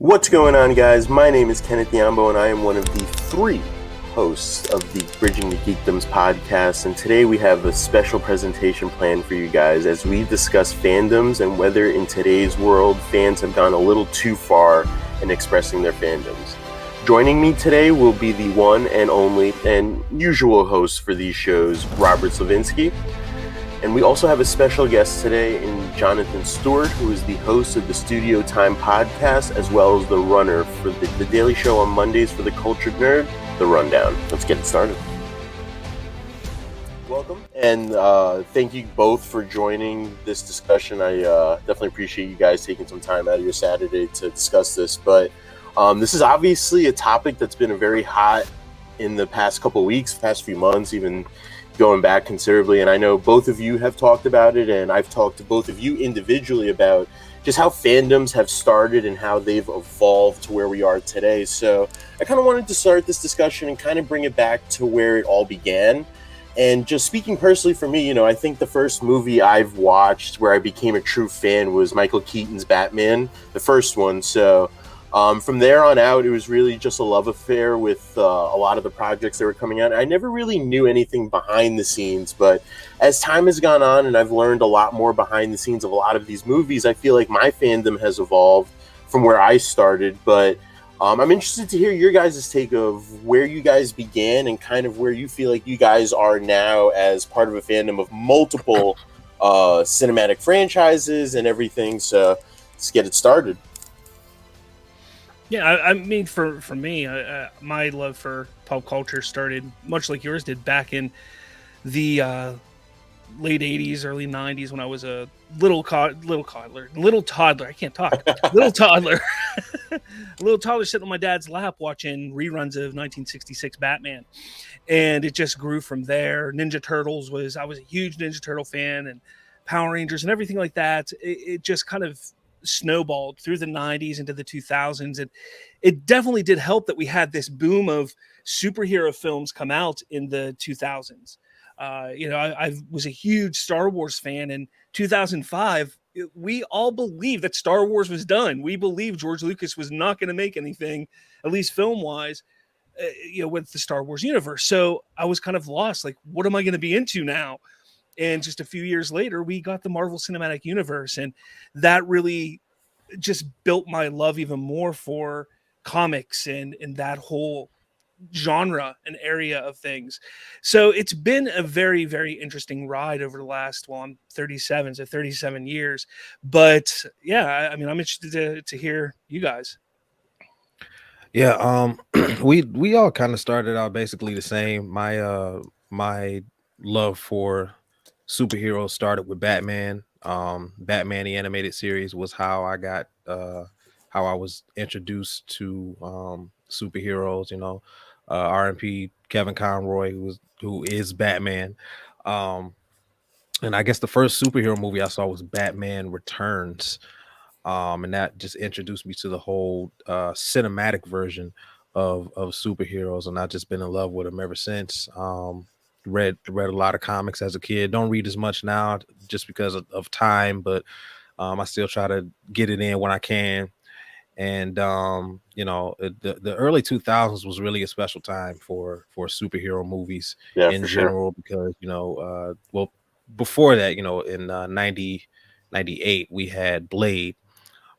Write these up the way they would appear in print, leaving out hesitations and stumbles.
What's going on, guys? My name is Kenneth Yambo, and I am one of the 3 hosts of the Bridging the Geekdoms podcast. And today we have a special presentation planned for you guys as we discuss fandoms and whether in today's world fans have gone a little too far in expressing their fandoms. Joining me today will be the one and only and usual host for these shows, Robert Slavinsky. And we also have a special guest today in Jonathan Stewart, who is the host of the Studio Time podcast, as well as the runner for the daily show on Mondays for the Cultured Nerd, The Rundown. Let's get it started. Welcome, and thank you both for joining this discussion. I definitely appreciate you guys taking some time out of your Saturday to discuss this, but this is obviously a topic that's been very hot in the past couple of weeks, past few months, even going back considerably. And I know both of you have talked about it, and I've talked to both of you individually about just how fandoms have started and how they've evolved to where we are today. So I kind of wanted to start this discussion and kind of bring it back to where it all began. And just speaking personally for me, I think the first movie I've watched where I became a true fan was Michael Keaton's Batman, the first one. So from there on out, it was really just a love affair with a lot of the projects that were coming out. I never really knew anything behind the scenes, but as time has gone on and I've learned a lot more behind the scenes of a lot of these movies, I feel like my fandom has evolved from where I started. But I'm interested to hear your guys' take of where you guys began and kind of where you feel like you guys are now as part of a fandom of multiple cinematic franchises and everything. So let's get it started. Yeah, I mean, for me, my love for pop culture started much like yours did back in the late '80s, early '90s when I was a little toddler. I can't talk. Little toddler, little toddler sitting on my dad's lap watching reruns of 1966 Batman, and it just grew from there. Ninja Turtles I was a huge Ninja Turtle fan, and Power Rangers and everything like that. It just kind of snowballed through the 90s into the 2000s, and it definitely did help that we had this boom of superhero films come out in the 2000s. I was a huge Star Wars fan in 2005. We all believed that Star Wars was done. We believed George Lucas was not going to make anything, at least film wise, with the Star Wars universe. So I was kind of lost. Like, what am I going to be into now? And just a few years later, we got the Marvel Cinematic Universe, and that really just built my love even more for comics and that whole genre and area of things. So it's been a very, very interesting ride over the last, I'm 37, so 37 years. But yeah, I mean, I'm interested to hear you guys. Yeah, we all kind of started out basically the same. My love for superheroes started with Batman. Batman the animated series was how I was introduced to superheroes. R.M.P. Kevin Conroy, who is Batman. And I guess the first superhero movie I saw was Batman Returns. And that just introduced me to the whole cinematic version of superheroes, and I've just been in love with them ever since. Read a lot of comics as a kid. Don't read as much now just because of time, but I still try to get it in when I can. And the early 2000s was really a special time for superhero movies in general, because well, before that, in 98 we had Blade,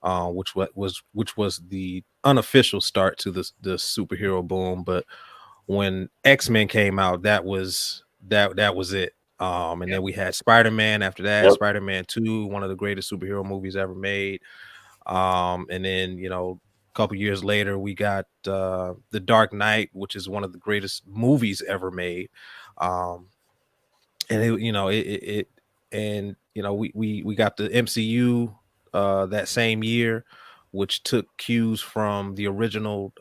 which was the unofficial start to the superhero boom. But when X-Men came out, that was it. And then we had Spider-Man after that. Spider-Man 2, one of the greatest superhero movies ever made. And then a couple years later we got The Dark Knight, which is one of the greatest movies ever made. And we got the MCU that same year, which took cues from the original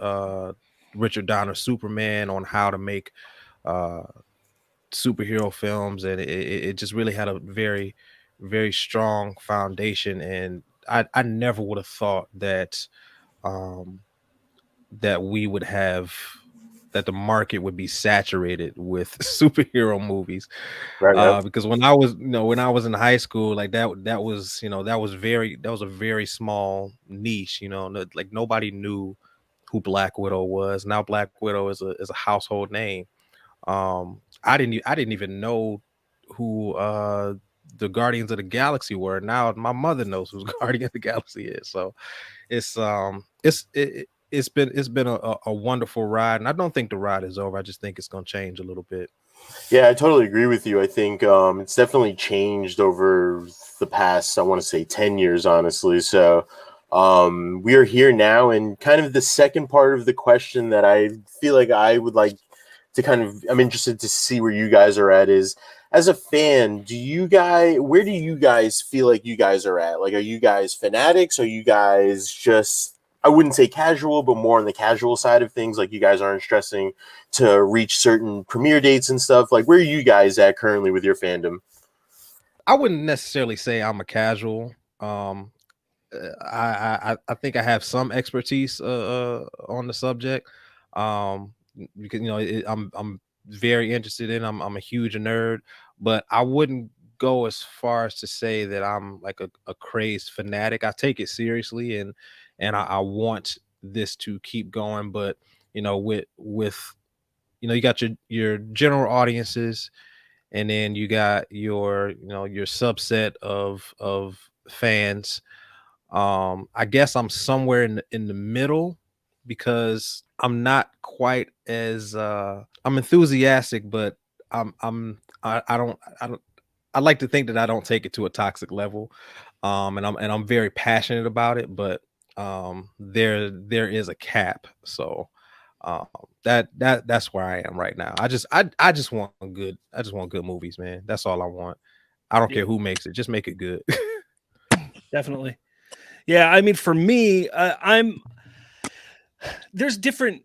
Richard Donner Superman on how to make superhero films, and it just really had a very, very strong foundation. And I never would have thought that that we would have that the market would be saturated with superhero movies. Right. Because when I was, when I was in high school, like that was, that was a very small niche, like nobody knew who Black Widow was. Now Black Widow is a household name. I didn't even know who the Guardians of the Galaxy were. Now my mother knows who Guardian of the Galaxy is. So it's been a wonderful ride, and I don't think the ride is over. I just think it's going to change a little bit. Yeah, I totally agree with you. I think it's definitely changed over the past, I want to say 10 years, honestly. So we are here now, and kind of the second part of the question that I feel like I would like to I'm interested to see where you guys are at is, as a fan, where do you guys feel like you guys are at? Like, are you guys fanatics? Are you guys just, I wouldn't say casual, but more on the casual side of things? Like, you guys aren't stressing to reach certain premiere dates and stuff. Like, where are you guys at currently with your fandom? I wouldn't necessarily say I'm a casual. I think I have some expertise on the subject. Because I'm very interested in. I'm a huge nerd, but I wouldn't go as far as to say that I'm like a crazed fanatic. I take it seriously, and I want this to keep going. But with you got your general audiences, and then you got your subset of fans. I guess I'm somewhere in the middle, because I'm not quite as I'm enthusiastic, but I like to think that I don't take it to a toxic level. And I'm very passionate about it, but there is a cap. So that's where I am right now. I just want good movies, man. That's all I want. I don't care who makes it, just make it good. Definitely. Yeah, I mean, for me, there's different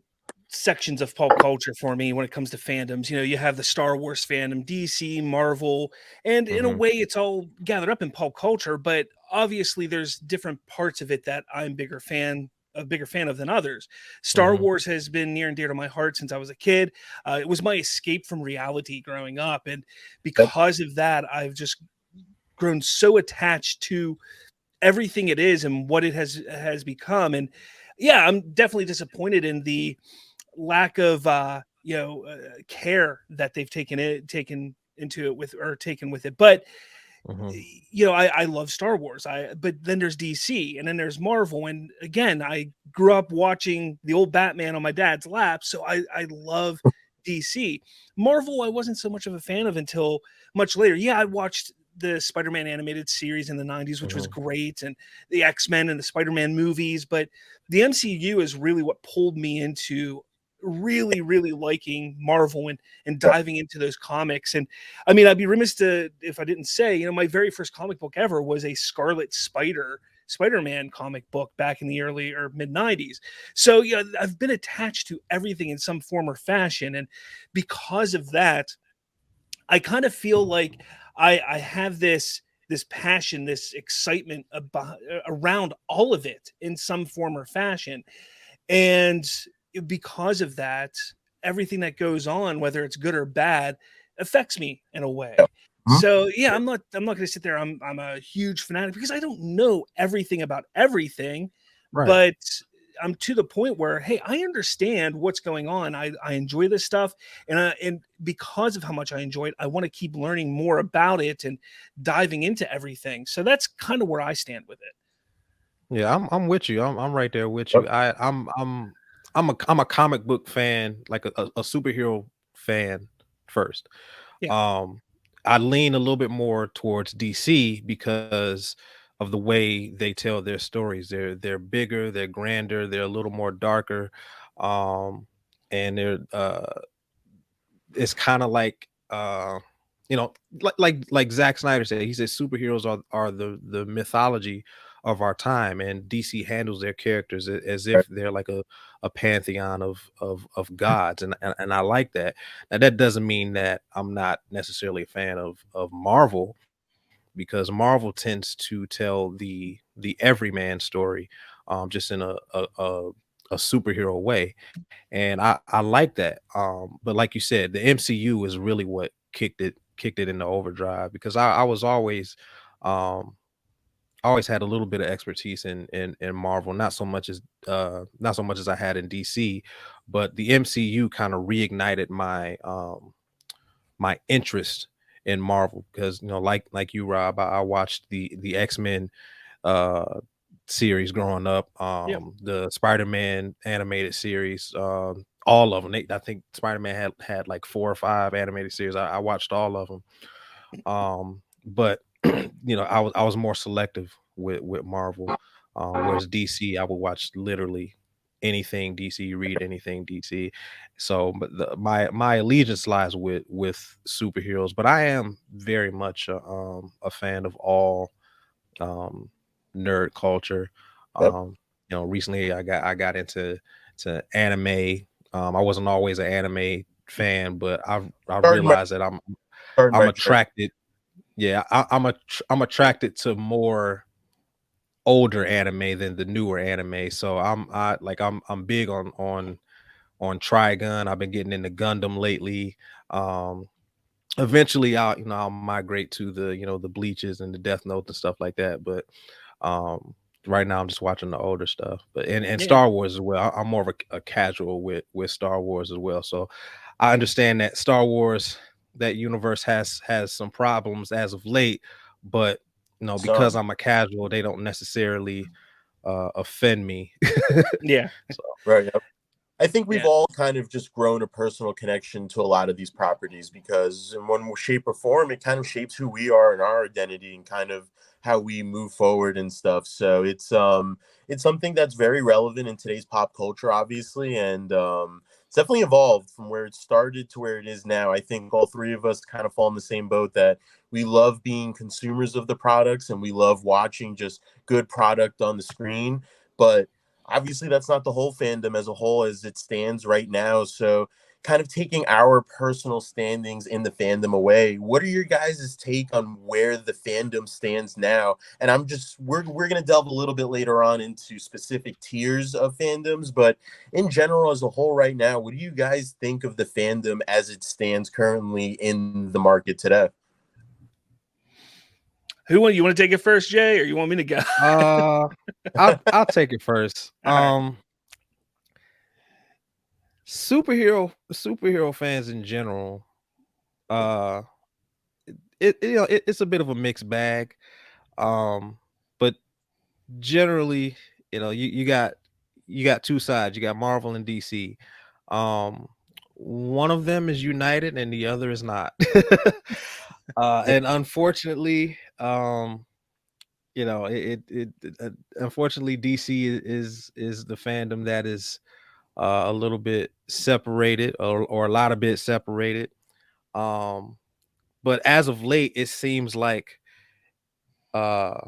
sections of pulp culture for me when it comes to fandoms. You have the Star Wars fandom, DC, Marvel, and in a way it's all gathered up in pulp culture, but obviously there's different parts of it that I'm a bigger fan of than others. Star Wars has been near and dear to my heart since I was a kid. It was my escape from reality growing up, and because of that, I've just grown so attached to everything it is and what it has become. And yeah, I'm definitely disappointed in the lack of care that they've taken into it with, or taken with it. But I love Star Wars. But then there's DC, and then there's Marvel, and again, I grew up watching the old Batman on my dad's lap, so I love DC. Marvel, I wasn't so much of a fan of until much later. Yeah, I watched the Spider-Man animated series in the 90s, which was great, and the X-Men and the Spider-Man movies, but the MCU is really what pulled me into really, really liking Marvel and diving into those comics. And I mean, I'd be remiss if I didn't say, my very first comic book ever was a Scarlet Spider-Man comic book back in the early or mid 90s. So I've been attached to everything in some form or fashion, and because of that, I kind of feel like I have this passion, this excitement around all of it in some form or fashion. And because of that, everything that goes on, whether it's good or bad, affects me in a way. So yeah, I'm not going to sit there. I'm a huge fanatic because I don't know everything about everything, Right. but I'm to the point where, hey, I understand what's going on. I enjoy this stuff, and because of how much I enjoy it, I want to keep learning more about it and diving into everything. So that's kind of where I stand with it. Yeah, I'm with you. I'm right there with you. I'm a comic book fan, like a superhero fan first. Yeah. I lean a little bit more towards DC because of the way they tell their stories. They're bigger, they're grander, they're a little more darker. And it's kind of like like Zack Snyder said. He says superheroes are the mythology of our time, and DC handles their characters as if they're like a pantheon of gods, and I like that. Now that doesn't mean that I'm not necessarily a fan of Marvel, because Marvel tends to tell the everyman story, just in a a superhero way, and I like that. But like you said, the MCU is really what kicked it into overdrive, because I was um always had a little bit of expertise in Marvel, not so much as I had in DC, but the MCU kind of reignited my interest in Marvel, because like you, Rob, I watched the X-Men uh series growing up, Yeah. the Spider-Man animated series, all of them. I think Spider-Man had like 4 or 5 animated series. I watched all of them. But I was more selective with Marvel, whereas DC, I would watch literally anything DC, read anything DC. So, but my allegiance lies with superheroes, but I am very much a fan of all um nerd culture. Yep. Recently I got into anime. I wasn't always an anime fan, but I Pardon my, realized that pardon I'm my French. attracted. Yeah, I'm attracted to more older anime than the newer anime. So I'm big on Trigun. I've been getting into Gundam lately. Um, Eventually I'll migrate to the Bleaches and the Death Note and stuff like that. But um, right now I'm just watching the older stuff. But and Yeah. Star Wars as well. I'm more of a casual with Star Wars as well. So I understand that Star Wars, that universe has some problems as of late, but because Some. I'm a casual, they don't necessarily offend me. Yeah. So Right. Yep. I think we've Yeah. all kind of just grown a personal connection to a lot of these properties because, in one shape or form, it kind of shapes who we are and our identity and kind of how we move forward and stuff. So it's something that's very relevant in today's pop culture, obviously, and it's definitely evolved from where it started to where it is now. I think all three of us kind of fall in the same boat, that we love being consumers of the products and we love watching just good product on the screen, but obviously that's not the whole fandom as a whole as it stands right now. So kind of taking our personal standings in the fandom away, what are your guys' take on where the fandom stands now? And we're going to delve a little bit later on into specific tiers of fandoms, but in general as a whole right now, what do you guys think of the fandom as it stands currently in the market today? You want to take it first, Jay, or you want me to go? uh I'll take it first. All right. Superhero fans in general, uh it's a bit of a mixed bag. But generally, you got two sides. You got Marvel and DC. Um, one of them is united and the other is not. And unfortunately, unfortunately, DC is the fandom that is a little bit separated, or a lot of bit separated. Um, but as of late, it seems like uh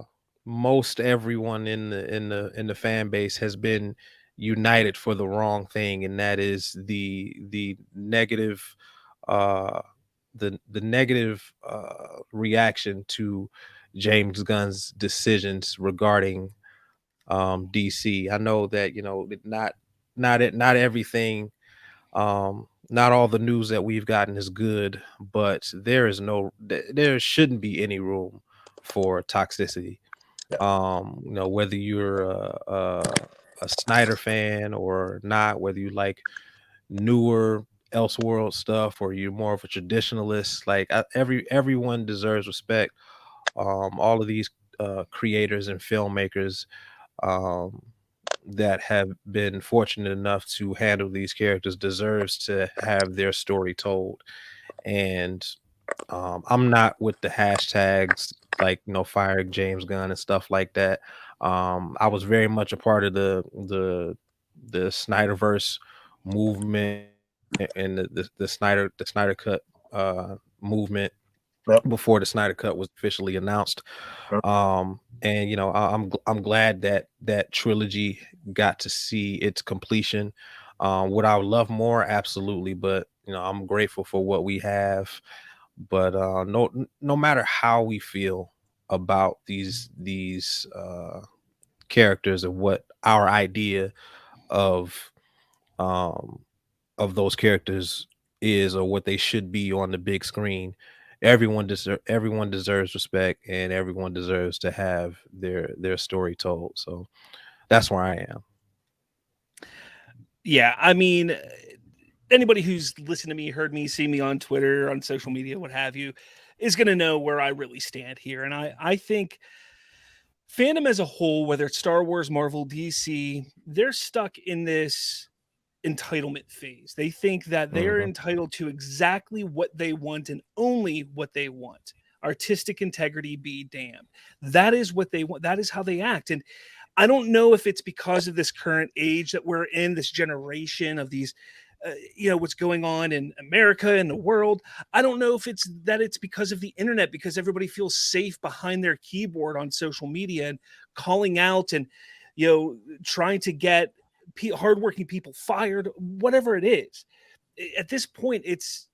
most everyone in the fan base has been united for the wrong thing, and that is the negative uh the negative reaction to James Gunn's decisions regarding DC. I know that not everything, not all the news that we've gotten is good, but there shouldn't be any room for toxicity. Yeah. Whether you're a Snyder fan or not, whether you like newer Elseworld stuff or you're more of a traditionalist, like everyone deserves respect. All of these creators and filmmakers um, that have been fortunate enough to handle these characters deserves to have their story told. And I'm not with the hashtags like firing James Gunn and stuff like that. I was very much a part of the Snyderverse movement and the Snyder Cut movement Yep. before the Snyder Cut was officially announced. Yep. And I'm glad that that trilogy got to see its completion. Would I love more? Absolutely, but I'm grateful for what we have. But no matter how we feel about these characters and what our idea of those characters is, or what they should be on the big screen. Everyone deserves respect, and everyone deserves to have their story told. So that's where I am. Yeah, I mean, anybody who's listened to me, heard me, seen me on Twitter, on social media, what have you, is going to know where I really stand here. And I think fandom as a whole, whether it's Star Wars, Marvel, DC, they're stuck in this entitlement phase. They think that they are entitled to exactly what they want and only what they want. Artistic integrity be damned. That is what they want. That is how they act. And I don't know if it's because of this current age that we're in, this generation of these, what's going on in America and the world. I don't know if it's because of the internet, because everybody feels safe behind their keyboard on social media and calling out and, trying to get hardworking people fired, whatever it is. At this point, it's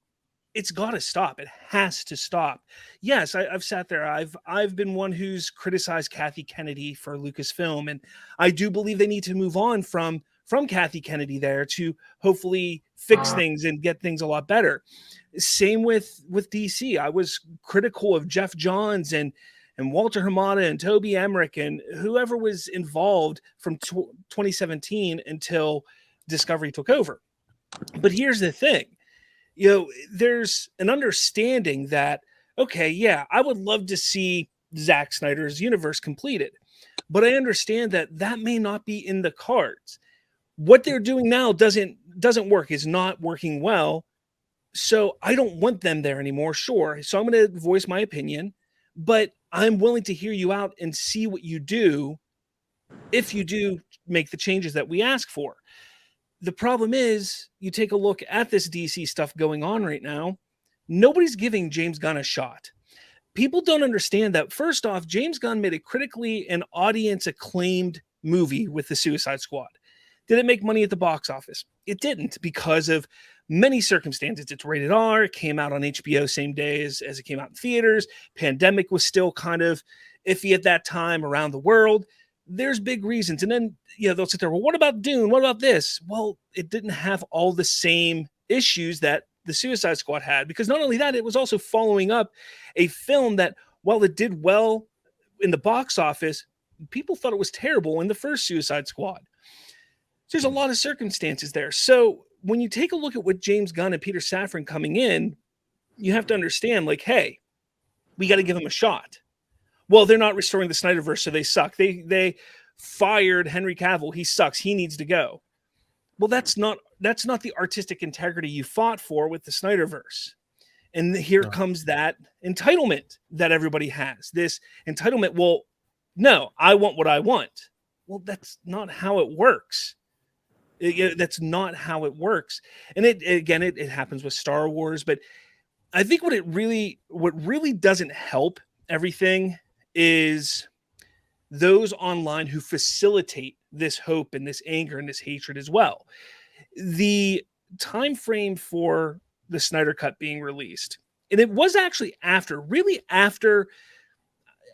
got to stop. It has to stop. Yes, I've sat there. I've been one who's criticized Kathy Kennedy for Lucasfilm, and I do believe they need to move on from Kathy Kennedy there to hopefully fix things and get things a lot better. Same with DC. I was critical of Jeff Johns and Walter Hamada and Toby Emmerich and whoever was involved from 2017 until Discovery took over. But here's the thing. There's an understanding that, okay, yeah, I would love to see Zack Snyder's universe completed, but I understand that may not be in the cards. What they're doing now doesn't work, is not working well. So I don't want them there anymore. Sure. So I'm going to voice my opinion, but I'm willing to hear you out and see what you do if you do make the changes that we ask for. The problem is, you take a look at this DC stuff going on right now, nobody's giving James Gunn a shot. People don't understand that, first off, James Gunn made a critically and audience acclaimed movie with the Suicide Squad. Did it make money at the box office? It didn't, because of many circumstances. It's rated R. It came out on HBO same day as it came out in theaters. Pandemic was still kind of iffy at that time around the world. There's big reasons. And then, they'll sit there, well, what about Dune? What about this? Well, it didn't have all the same issues that the Suicide Squad had, because not only that, it was also following up a film that, while it did well in the box office, people thought it was terrible in the first Suicide Squad. So there's a lot of circumstances there. So when you take a look at what James Gunn and Peter Safran coming in, you have to understand, like, hey, we got to give them a shot. Well, they're not restoring the Snyderverse, so they suck. They fired Henry Cavill. He sucks. He needs to go. Well, that's not the artistic integrity you fought for with the Snyderverse. And here comes that entitlement that everybody has. This entitlement, well, no, I want what I want. Well, that's not how it works. That's not how it works. And it happens with Star Wars, but I think what really doesn't help everything is those online who facilitate this hope and this anger and this hatred as well. The time frame for the Snyder Cut being released, and it was actually after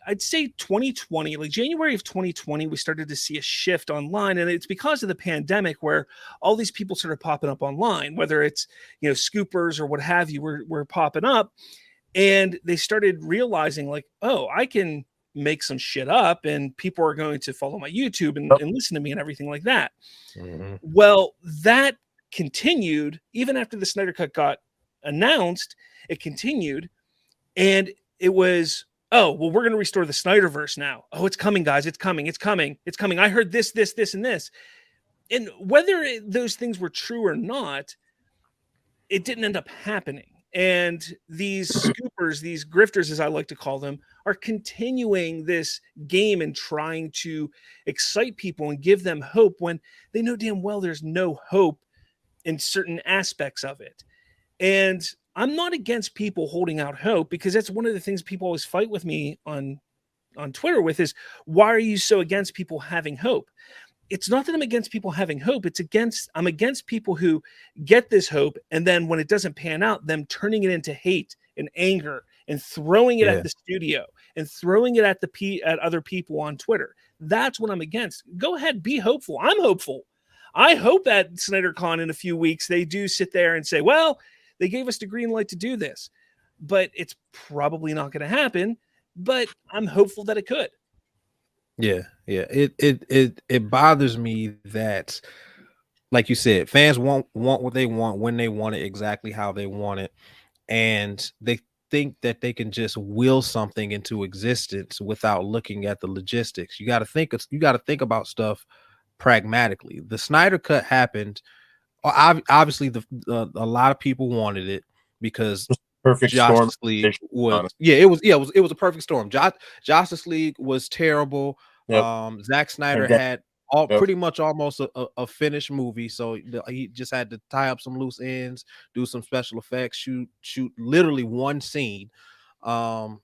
I'd say 2020, like January of 2020, we started to see a shift online, and it's because of the pandemic where all these people started popping up online, whether it's, scoopers or what have you, were popping up, and they started realizing, like, oh, I can make some shit up and people are going to follow my YouTube and listen to me and everything like that. Mm-hmm. Well, that continued even after the Snyder Cut got announced. It continued, and it was, oh, well, we're going to restore the Snyderverse now. Oh, it's coming, guys. It's coming. I heard this, and this. And whether those things were true or not, it didn't end up happening. And these scoopers, these grifters, as I like to call them, are continuing this game and trying to excite people and give them hope when they know damn well there's no hope in certain aspects of it. And I'm not against people holding out hope, because that's one of the things people always fight with me on Twitter with is, why are you so against people having hope? It's not that I'm against people having hope. I'm against people who get this hope, and then when it doesn't pan out, them turning it into hate and anger and throwing it at the studio and throwing it at other people on Twitter. That's what I'm against. Go ahead, be hopeful. I'm hopeful. I hope at SnyderCon in a few weeks they do sit there and say, well, they gave us the green light to do this, but it's probably not going to happen. But I'm hopeful that it could. Yeah. It bothers me that, like you said, fans want what they want when they want it, exactly how they want it, and they think that they can just will something into existence without looking at the logistics. You got to think about stuff pragmatically. The Snyder Cut happened. Obviously, a lot of people wanted it because Perfect storm. Justice League was it was a perfect storm. Justice League was terrible. Yep. Zack Snyder had pretty much almost a finished movie, so he just had to tie up some loose ends, do some special effects, shoot literally one scene. And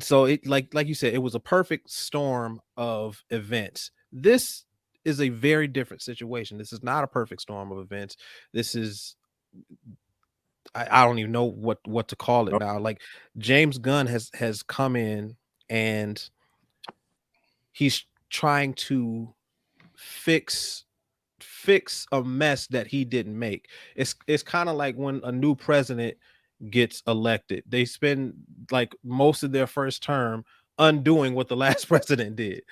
so it like you said, it was a perfect storm of events. This is a very different situation. This is not a perfect storm of events. This is, I don't even know what to call it now. Like, James Gunn has come in and he's trying to fix a mess that he didn't make. It's kind of like when a new president gets elected. They spend like most of their first term undoing what the last president did.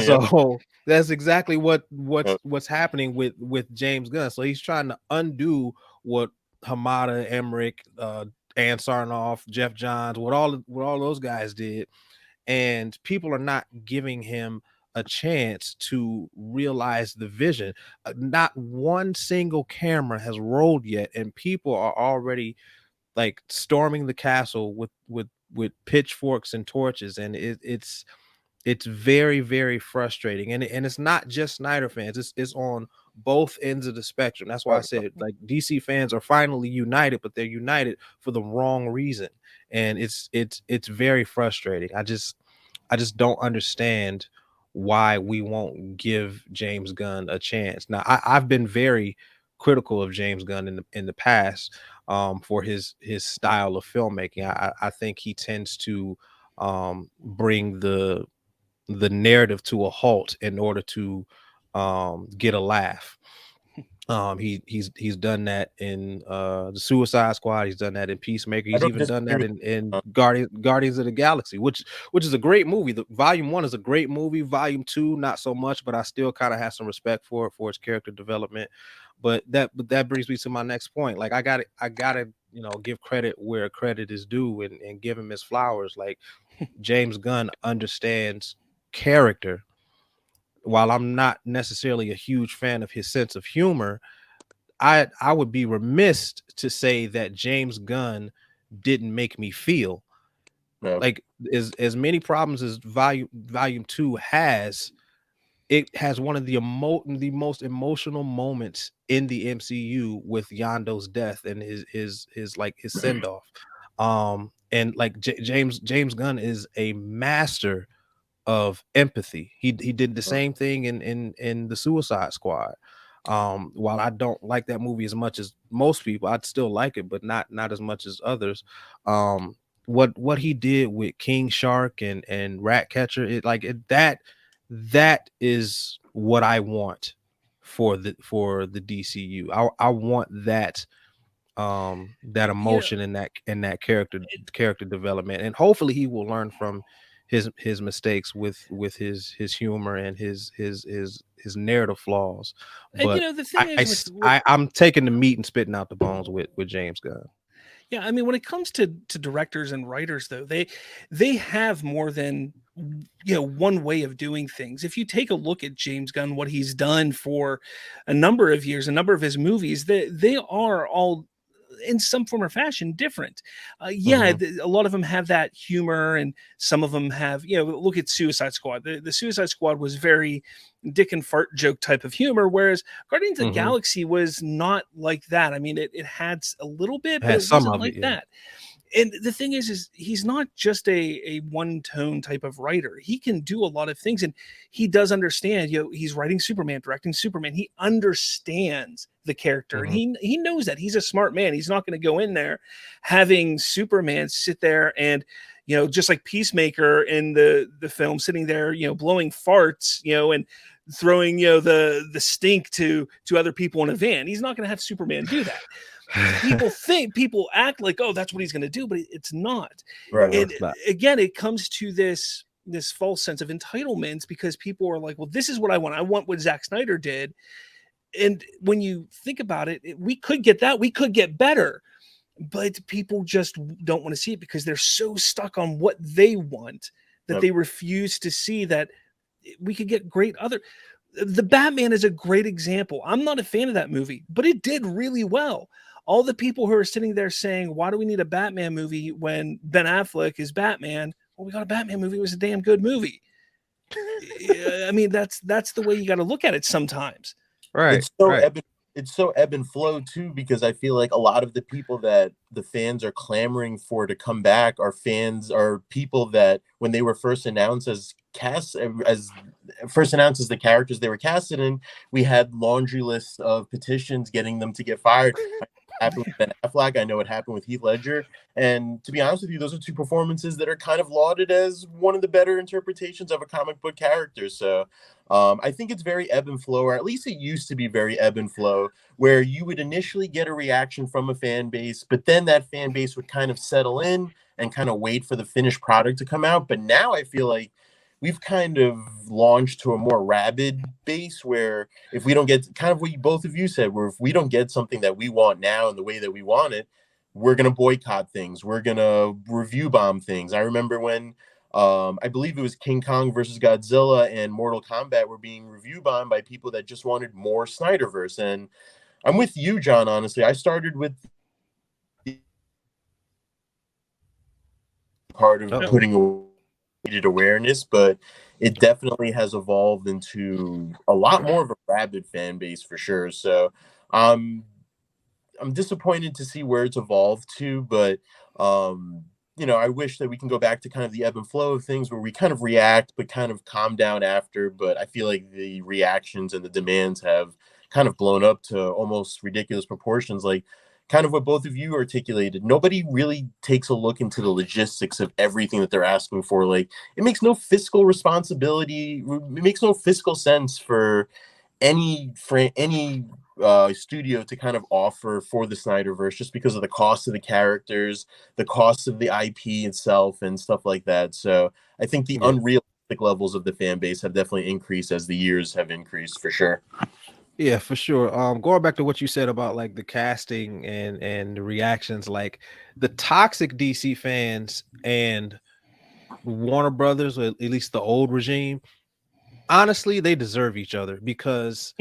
So that's exactly what's happening with James Gunn. So he's trying to undo what Hamada, Emmerich, Ann Sarnoff, Jeff Johns, what all those guys did, and people are not giving him a chance to realize the vision. Not one single camera has rolled yet, and people are already like storming the castle with pitchforks and torches, and it's very, very frustrating. And it's not just Snyder fans, it's on both ends of the spectrum. That's why I said, like, DC fans are finally united, but they're united for the wrong reason, and it's very frustrating. I just don't understand why we won't give James Gunn a chance. Now, I've been very critical of James Gunn in the past, for his style of filmmaking. I think he tends to bring the narrative to a halt in order to get a laugh. He's done that in the Suicide Squad. He's done that in Peacemaker. He's even done that in Guardians of the Galaxy, which is a great movie. The Volume 1 is a great movie. Volume 2, not so much, but I still kind of have some respect for it, for its character development. But that brings me to my next point. Like, I gotta give credit where credit is due, and give him his flowers. Like, James Gunn understands character. While I'm not necessarily a huge fan of his sense of humor, I would be remiss to say that James Gunn didn't make me feel. Like, as many problems as volume 2 has, it has one of the most emotional moments in the MCU with Yando's death and his send off. And like, James Gunn is a master of empathy. He did the same thing in the Suicide Squad. While I don't like that movie as much as most people, I'd still like it, but not as much as others. What he did with King Shark and Ratcatcher, that is what I want for the DCU. I want that that emotion and that character development, and hopefully he will learn from his mistakes with his humor and his narrative flaws. But the thing is, I'm taking the meat and spitting out the bones with James Gunn. Yeah, I mean, when it comes to directors and writers, though, they have more than one way of doing things. If you take a look at James Gunn, what he's done for a number of years, a number of his movies, they are all in some form or fashion different. A lot of them have that humor, and some of them have, look at Suicide Squad. The Suicide Squad was very dick and fart joke type of humor, whereas Guardians of the Galaxy was not like that. I mean, it had a little bit, but it wasn't like that. And the thing is he's not just a one-tone type of writer. He can do a lot of things, and he does understand. He's writing Superman, directing Superman. He understands the character, and he knows that. He's a smart man. He's not going to go in there having Superman sit there and just like Peacemaker in the film, sitting there blowing farts, and throwing the stink to other people in a van. He's not going to have Superman do that. People act like, oh, that's what he's going to do, but it's not. Right. And again, it comes to this false sense of entitlement, because people are like, well, this is what I want. I want what Zack Snyder did. And when you think about it, we could get that. We could get better. But people just don't want to see it because they're so stuck on what they want that they refuse to see that we could get great other. The Batman is a great example. I'm not a fan of that movie, but it did really well. All the people who are sitting there saying, why do we need a Batman movie when Ben Affleck is Batman? Well, we got a Batman movie. It was a damn good movie. I mean, that's the way you got to look at it sometimes. Right. It's so ebb and flow too, because I feel like a lot of the people that the fans are clamoring for to come back are people that when they were first announced as the characters they were casted in, we had laundry lists of petitions getting them to get fired. Happened with Ben Affleck. I know it happened with Heath Ledger. And to be honest with you, those are two performances that are kind of lauded as one of the better interpretations of a comic book character. So I think it's very ebb and flow, or at least it used to be very ebb and flow, where you would initially get a reaction from a fan base, but then that fan base would kind of settle in and kind of wait for the finished product to come out. But now I feel like we've kind of launched to a more rabid base where if we don't get kind of what both of you said, where if we don't get something that we want now in the way that we want it, we're going to boycott things. We're going to review bomb things. I remember when I believe it was King Kong versus Godzilla and Mortal Kombat were being review bombed by people that just wanted more Snyderverse. And I'm with you, John, honestly. I started with part of putting needed awareness, but it definitely has evolved into a lot more of a rabid fan base for sure. So I'm disappointed to see where it's evolved to, but I wish that we can go back to kind of the ebb and flow of things where we kind of react but kind of calm down after. But I feel like the reactions and the demands have kind of blown up to almost ridiculous proportions, like kind of what both of you articulated. Nobody really takes a look into the logistics of everything that they're asking for. Like, it makes no fiscal responsibility. It makes no fiscal sense for any studio to kind of offer for the Snyderverse, just because of the cost of the characters, the cost of the IP itself, and stuff like that. So I think the unrealistic levels of the fan base have definitely increased as the years have increased, for sure. Yeah, for sure. Going back to what you said about like the casting and the reactions, like the toxic DC fans and Warner Brothers, or at least the old regime, honestly, they deserve each other, because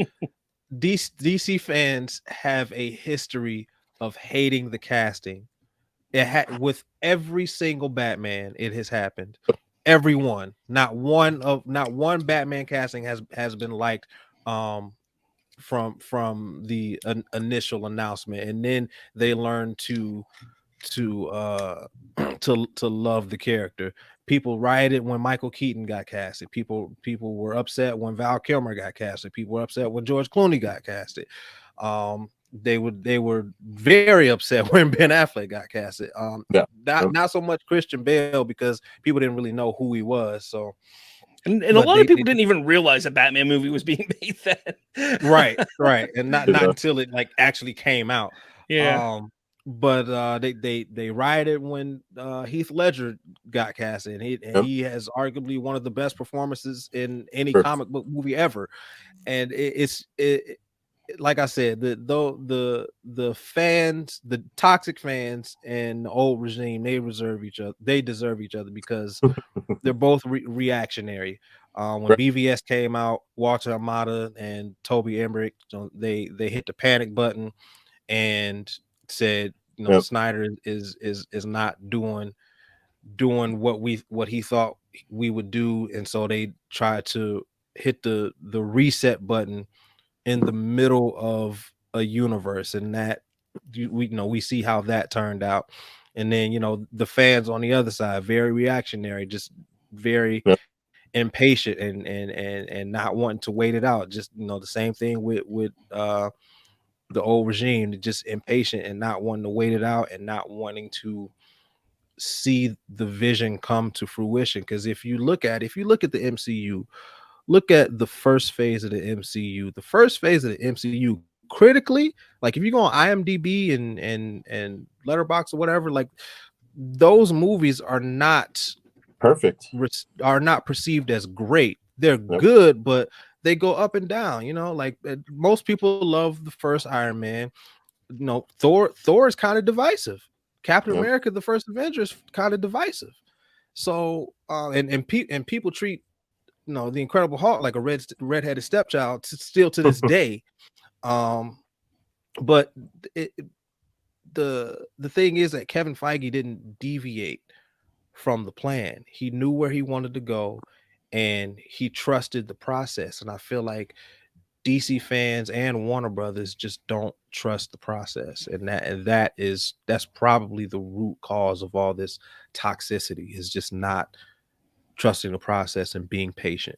DC fans have a history of hating the casting. With every single Batman, it has happened. Everyone, not one Batman casting has been liked. From the initial announcement, and then they learn to love the character. People rioted when Michael Keaton got casted. People were upset when Val Kilmer got casted. People were upset when George Clooney got casted. They were very upset when Ben Affleck got casted. Not so much Christian Bale, because people didn't really know who he was. So and a lot of people didn't even realize a Batman movie was being made then. right, and not until it like actually came out. But they rioted when Heath Ledger got casted, and he has arguably one of the best performances in any comic book movie ever. And it's like I said, the fans, the toxic fans and the old regime, they deserve each other, because they're both reactionary. When BVS came out, Walter Amada and Toby Emmerich, they hit the panic button and said, Snyder is not doing what he thought we would do, and so they tried to hit the reset button in the middle of a universe, and that we see how that turned out. And then the fans on the other side, very reactionary, just very impatient and not wanting to wait it out. Just the same thing with the old regime, just impatient and not wanting to wait it out and not wanting to see the vision come to fruition. Because if you look at the MCU, look at the first phase of the MCU. The first phase of the MCU, critically, like if you go on IMDb and Letterboxd or whatever, like those movies are not perfect. Are not perceived as great. They're Yep. good, but they go up and down. You know, like most people love the first Iron Man. You know, Thor is kind of divisive. Captain Yep. America, the first Avenger, is kind of divisive. So, and people treat, you know, the Incredible Hulk like a redheaded stepchild still to this day. But the thing is that Kevin Feige didn't deviate from the plan. He knew where he wanted to go, and he trusted the process. And I feel like DC fans and Warner Brothers just don't trust the process, and that's probably the root cause of all this toxicity, is just not trusting the process and being patient.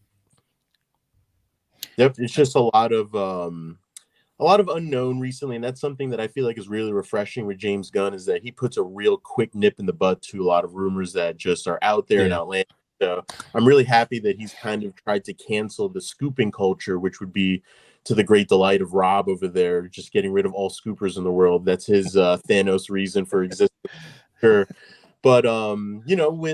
Yep, it's just a lot of unknown recently, and that's something that I feel like is really refreshing with James Gunn, is that he puts a real quick nip in the butt to a lot of rumors that just are out there and outlandish. So I'm really happy that he's kind of tried to cancel the scooping culture, which would be to the great delight of Rob over there, just getting rid of all scoopers in the world. That's his Thanos reason for existing. Sure. But you know,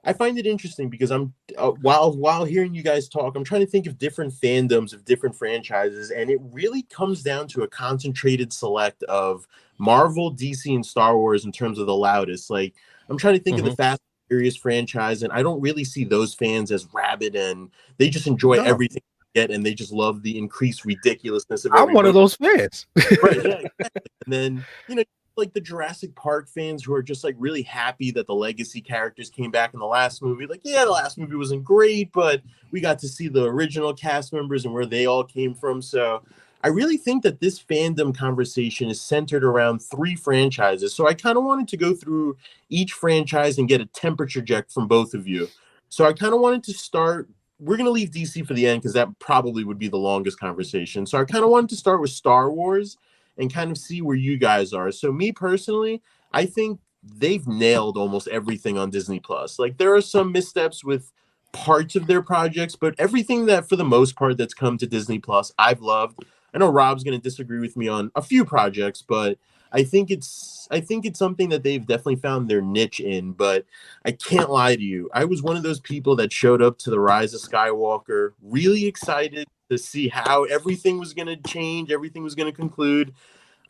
I find it interesting because I'm while hearing you guys talk, I'm trying to think of different fandoms of different franchises, and it really comes down to a concentrated select of Marvel, DC, and Star Wars in terms of the loudest. Like, I'm trying to think of the Fast and Furious franchise, and I don't really see those fans as rabid, and they just enjoy everything they get, and they just love the increased ridiculousness of everything. I'm one of those fans. Right, yeah, exactly. And then, you know, like the Jurassic Park fans who are just like really happy that the legacy characters came back in the last movie. Like, yeah, the last movie wasn't great, but we got to see the original cast members and where they all came from. So I really think that this fandom conversation is centered around 3 franchises. So I kind of wanted to go through each franchise and get a temperature check from both of you. So I kind of wanted to start. We're going to leave DC for the end because that probably would be the longest conversation. So I kind of wanted to start with Star Wars and kind of see where you guys are. So me personally, I think they've nailed almost everything on Disney Plus. Like, there are some missteps with parts of their projects, but everything that for the most part that's come to Disney Plus, I've loved. I know Rob's going to disagree with me on a few projects, but I think it's something that they've definitely found their niche in. But I can't lie to you, I was one of those people that showed up to the Rise of Skywalker really excited to see how everything was going to change, everything was going to conclude.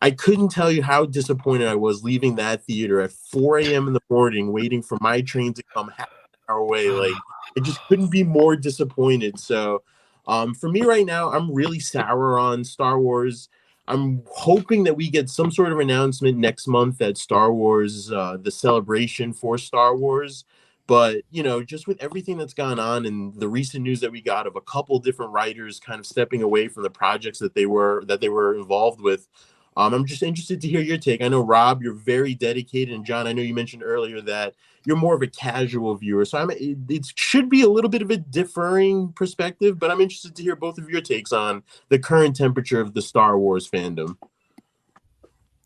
I couldn't tell you how disappointed I was leaving that theater at 4 a.m. in the morning, waiting for my train to come half an hour away. Like, I just couldn't be more disappointed. So for me right now, I'm really sour on Star Wars. I'm hoping that we get some sort of announcement next month at Star Wars, the celebration for Star Wars. But, you know, just with everything that's gone on and the recent news that we got of a couple different writers kind of stepping away from the projects that they were involved with, I'm just interested to hear your take. I know, Rob, you're very dedicated, and John, I know you mentioned earlier that you're more of a casual viewer. So it should be a little bit of a differing perspective, but I'm interested to hear both of your takes on the current temperature of the Star Wars fandom.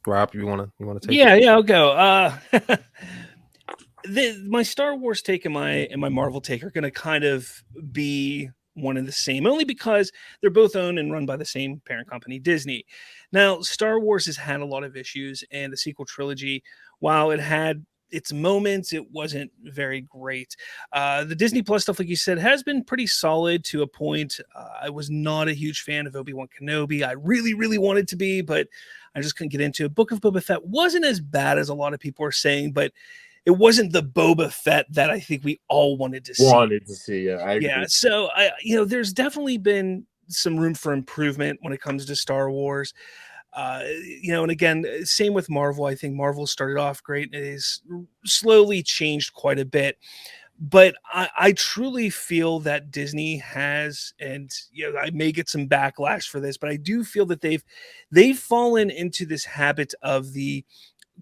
Rob, you want to take it? Yeah, I'll go. My Star Wars take and my Marvel take are going to kind of be one and the same, only because they're both owned and run by the same parent company, Disney. Now, Star Wars has had a lot of issues, and the sequel trilogy, while it had its moments, it wasn't very great. The Disney Plus stuff, like you said, has been pretty solid to a point. I was not a huge fan of Obi-Wan Kenobi. I really, really wanted to be, but I just couldn't get into it. Book of Boba Fett wasn't as bad as a lot of people are saying, but it wasn't the Boba Fett that I think we all wanted to see. Yeah, I agree. Yeah, so there's definitely been some room for improvement when it comes to Star Wars. And again, same with Marvel. I think Marvel started off great. It has slowly changed quite a bit. But I truly feel that Disney has, and I may get some backlash for this, but I do feel that they've fallen into this habit of the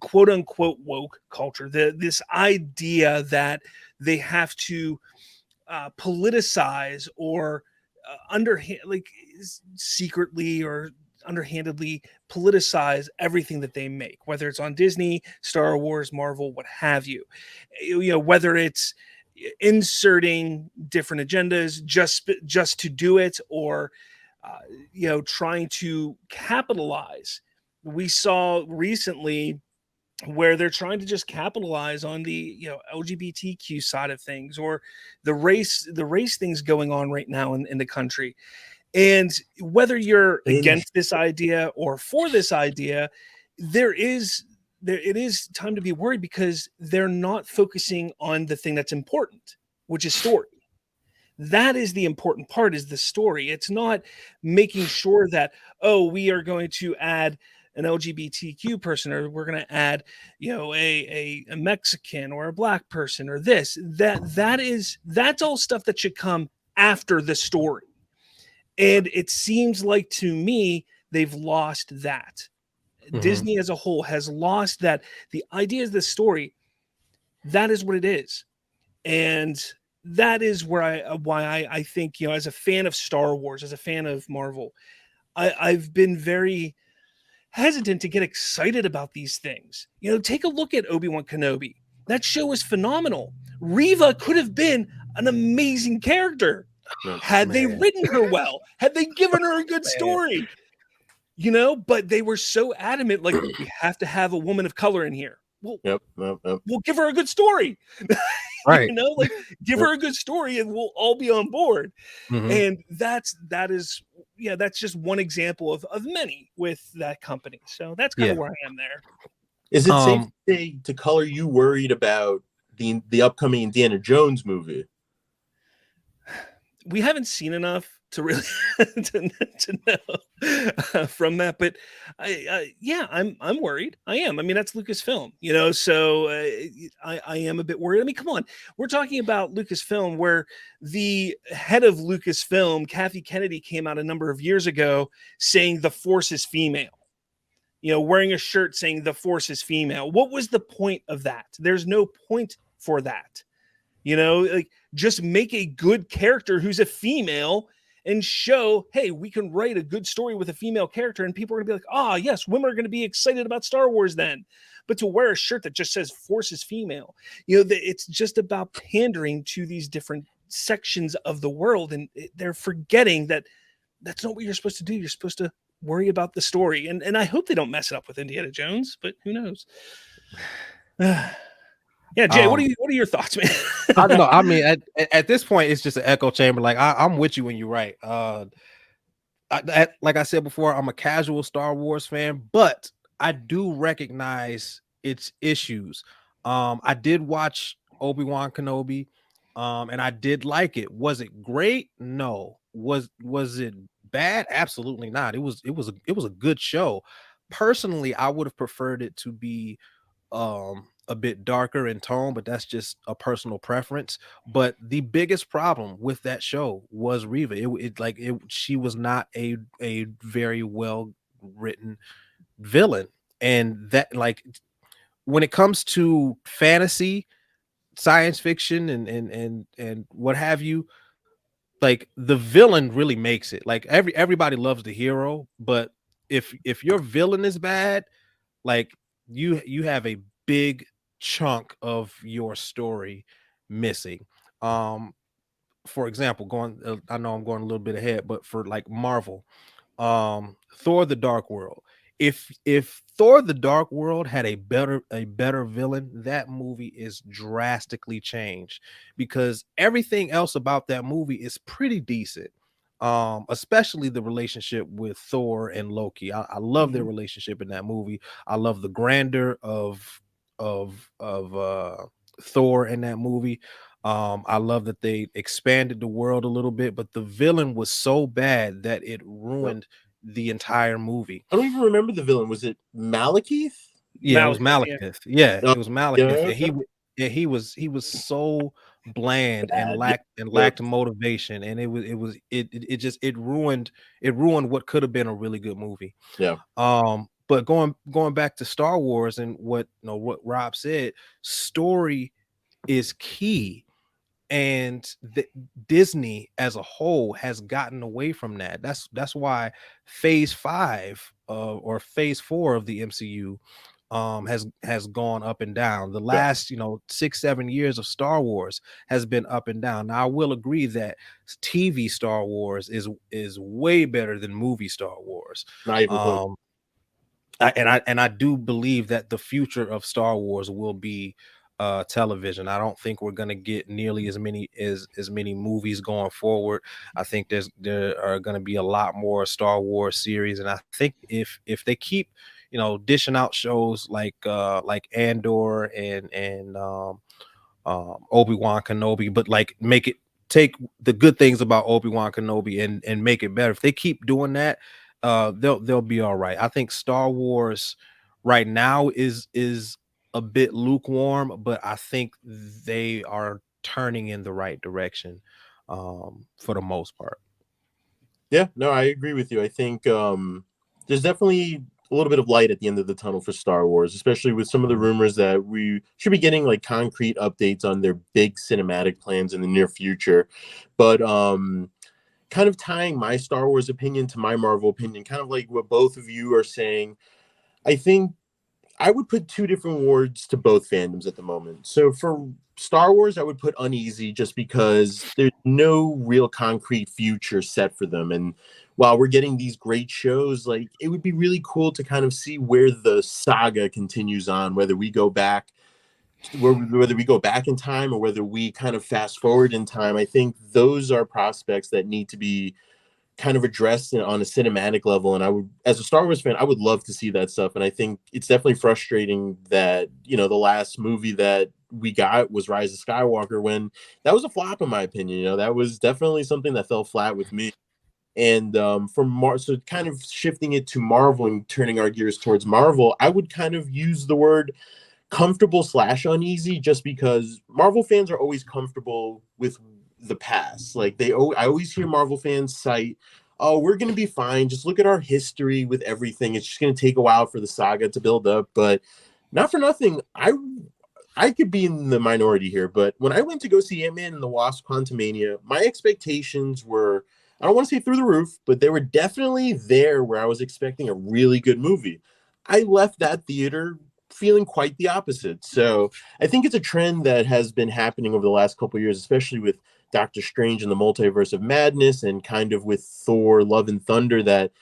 quote unquote woke culture, this idea that they have to politicize or secretly or underhandedly politicize everything that they make, whether it's on Disney, Star Wars, Marvel, what have you. Whether it's inserting different agendas just to do it, or trying to capitalize. We saw recently where they're trying to just capitalize on the LGBTQ side of things, or the race things going on right now in the country. And whether you're against this idea or for this idea, it is time to be worried, because they're not focusing on the thing that's important, which is story. That is the important part, is the story. It's not making sure that, oh, we are going to add an LGBTQ person, or we're going to add, a Mexican or a black person, or that's all stuff that should come after the story. And it seems like, to me, they've lost that. Mm-hmm. Disney as a whole has lost that. The idea is the story. That is what it is. And that is why I think, as a fan of Star Wars, as a fan of Marvel, I've been very hesitant to get excited about these things. Take a look at Obi-Wan Kenobi. That show was phenomenal. Reva could have been an amazing character. Had they written her well, had they given her a good story, but they were so adamant, like, we have to have a woman of color in here. Well, we'll give her a good story. Right. Give her a good story and we'll all be on board. Mm-hmm. And that's just one example of many with that company. So that's kind of where I am there. Is it safe to say, to color, you worried about the upcoming Indiana Jones movie? We haven't seen enough to really to know from that, but I'm worried. I am. I mean, that's Lucasfilm, so I am a bit worried. I mean, come on, we're talking about Lucasfilm, where the head of Lucasfilm, Kathy Kennedy, came out a number of years ago saying the Force is female. Wearing a shirt saying the Force is female. What was the point of that? There's no point for that. Just make a good character who's a female and show, hey, we can write a good story with a female character, and people are going to be like, yes, women are going to be excited about Star Wars then. But to wear a shirt that just says Force is female, it's just about pandering to these different sections of the world, and they're forgetting that that's not what you're supposed to do. You're supposed to worry about the story, and I hope they don't mess it up with Indiana Jones, but who knows? Yeah, Jay, what are your thoughts, man? I don't know. I mean, at this point, it's just an echo chamber. Like, I'm with you when you're right. Like I said before, I'm a casual Star Wars fan, but I do recognize its issues. I did watch Obi-Wan Kenobi, and I did like it. Was it great? No. Was it bad? Absolutely not. It was a good show. Personally, I would have preferred it to be a bit darker in tone, but that's just a personal preference. But the biggest problem with that show was Reva. She was not a very well written villain, and that, like, when it comes to fantasy, science fiction, and what have you, like, the villain really makes it. Like, everybody loves the hero, but if your villain is bad, like, you have a big chunk of your story missing. For example, I know I'm going a little bit ahead, but for like Marvel, Thor: The Dark World. If Thor: The Dark World had a better villain, that movie is drastically changed, because everything else about that movie is pretty decent. Especially the relationship with Thor and Loki. I love their relationship in that movie. I love the grandeur of Thor in that movie. I love that they expanded the world a little bit, but the villain was so bad that it ruined the entire movie. I don't even remember the villain. Was it Malekith? Yeah, it was Malekith. Yeah, it was Malekith. And he was so bland and lacked motivation, and it ruined what could have been a really good movie. Yeah. But going back to Star Wars and what Rob said, story is key, and Disney as a whole has gotten away from that. That's why Phase 5 or Phase 4 of the MCU has gone up and down. The last 6-7 years of Star Wars has been up and down. Now I will agree that TV Star Wars is way better than movie Star Wars. Not even close. I do believe that the future of Star Wars will be television. I don't think we're gonna get nearly as many movies going forward. I think there are gonna be a lot more Star Wars series, and I think if they keep dishing out shows like Andor and Obi-Wan Kenobi, but like take the good things about Obi-Wan Kenobi and make it better. If they keep doing that, they'll be all right. I think Star Wars right now is a bit lukewarm, but I think they are turning in the right direction for the most part. Yeah, no, I agree with you. I think there's definitely a little bit of light at the end of the tunnel for Star Wars, especially with some of the rumors that we should be getting like concrete updates on their big cinematic plans in the near future. But kind of tying my Star Wars opinion to my Marvel opinion, kind of like what both of you are saying, I think I would put two different words to both fandoms at the moment. So for Star Wars, I would put uneasy just because there's no real concrete future set for them. And while we're getting these great shows, like it would be really cool to kind of see where the saga continues on, whether we go back in time or whether we kind of fast forward in time. I think those are prospects that need to be kind of addressed on a cinematic level. And I would, as a Star Wars fan, I would love to see that stuff. And I think it's definitely frustrating that, the last movie that we got was Rise of Skywalker, when that was a flop, in my opinion. That was definitely something that fell flat with me. And so kind of shifting it to Marvel and turning our gears towards Marvel, I would kind of use the word comfortable / uneasy, just because Marvel fans are always comfortable with the past. Like I always hear Marvel fans cite, oh, we're going to be fine. Just look at our history with everything. It's just going to take a while for the saga to build up. But not for nothing, I could be in the minority here, but when I went to go see Ant-Man and the Wasp: Quantumania, my expectations were, I don't want to say through the roof, but they were definitely there where I was expecting a really good movie. I left that theater feeling quite the opposite. So I think it's a trend that has been happening over the last couple of years, especially with Doctor Strange and the Multiverse of Madness and kind of with Thor: Love and Thunder, that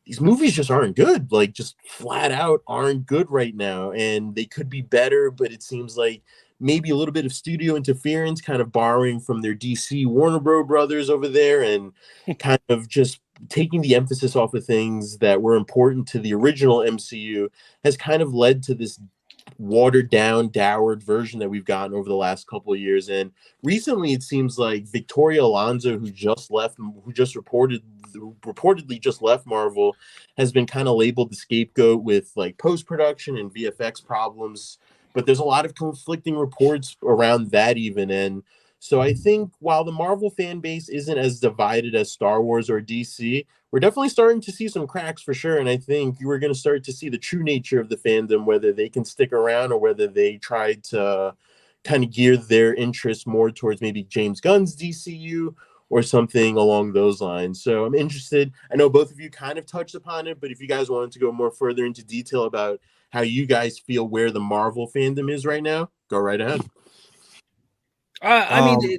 these movies just aren't good, like just flat out aren't good right now. And they could be better, but it seems like maybe a little bit of studio interference, kind of borrowing from their DC Warner brothers over there and kind of just taking the emphasis off of things that were important to the original MCU, has kind of led to this watered down, dowered version that we've gotten over the last couple of years. And recently it seems like Victoria Alonso, who reportedly just left Marvel, has been kind of labeled the scapegoat with like post-production and VFX problems. But there's a lot of conflicting reports around that even. And so I think while the Marvel fan base isn't as divided as Star Wars or DC, we're definitely starting to see some cracks for sure. And I think we're going to start to see the true nature of the fandom, whether they can stick around or whether they try to kind of gear their interest more towards maybe James Gunn's DCU or something along those lines. So I'm interested. I know both of you kind of touched upon it, but if you guys wanted to go more further into detail about how you guys feel where the Marvel fandom is right now, go right ahead. I mean,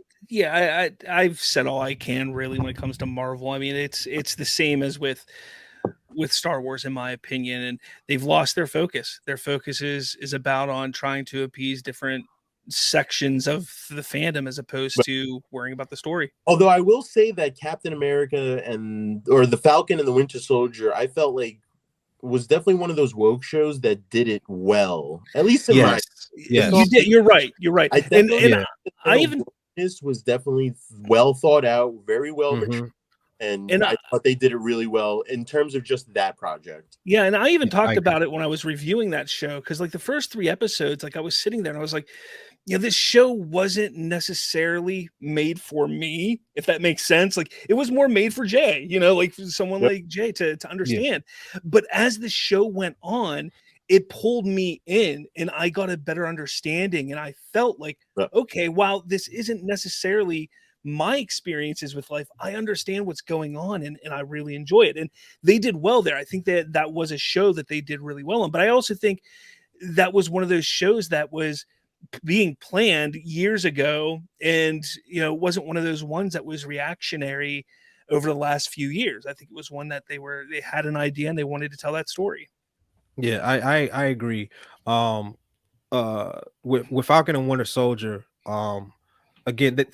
I've said all I can really when it comes to Marvel. I mean, it's the same as with Star Wars, in my opinion, and they've lost their focus. Their focus is about on trying to appease different sections of the fandom as opposed to worrying about the story. Although I will say that Captain America or the Falcon and the Winter Soldier, I felt like was definitely one of those woke shows that did it well, at least in my. Yes. You did. You're right. I even this was definitely well thought out, very well written, and I thought they did it really well in terms of just that project. Yeah, and I even talked about it when I was reviewing that show, because like the first 3 episodes, like I was sitting there and I was like, this show wasn't necessarily made for me, if that makes sense. Like it was more made for Jay, like someone like Jay to understand. Yeah. But as the show went on, it pulled me in and I got a better understanding. And I felt like, okay, while this isn't necessarily my experiences with life, I understand what's going on and I really enjoy it. And they did well there. I think that was a show that they did really well on. But I also think that was one of those shows that was being planned years ago, and you know, it wasn't one of those ones that was reactionary over the last few years. I think it was one that they had an idea and they wanted to tell that story. Yeah, I agree. With Falcon and Winter Soldier, again,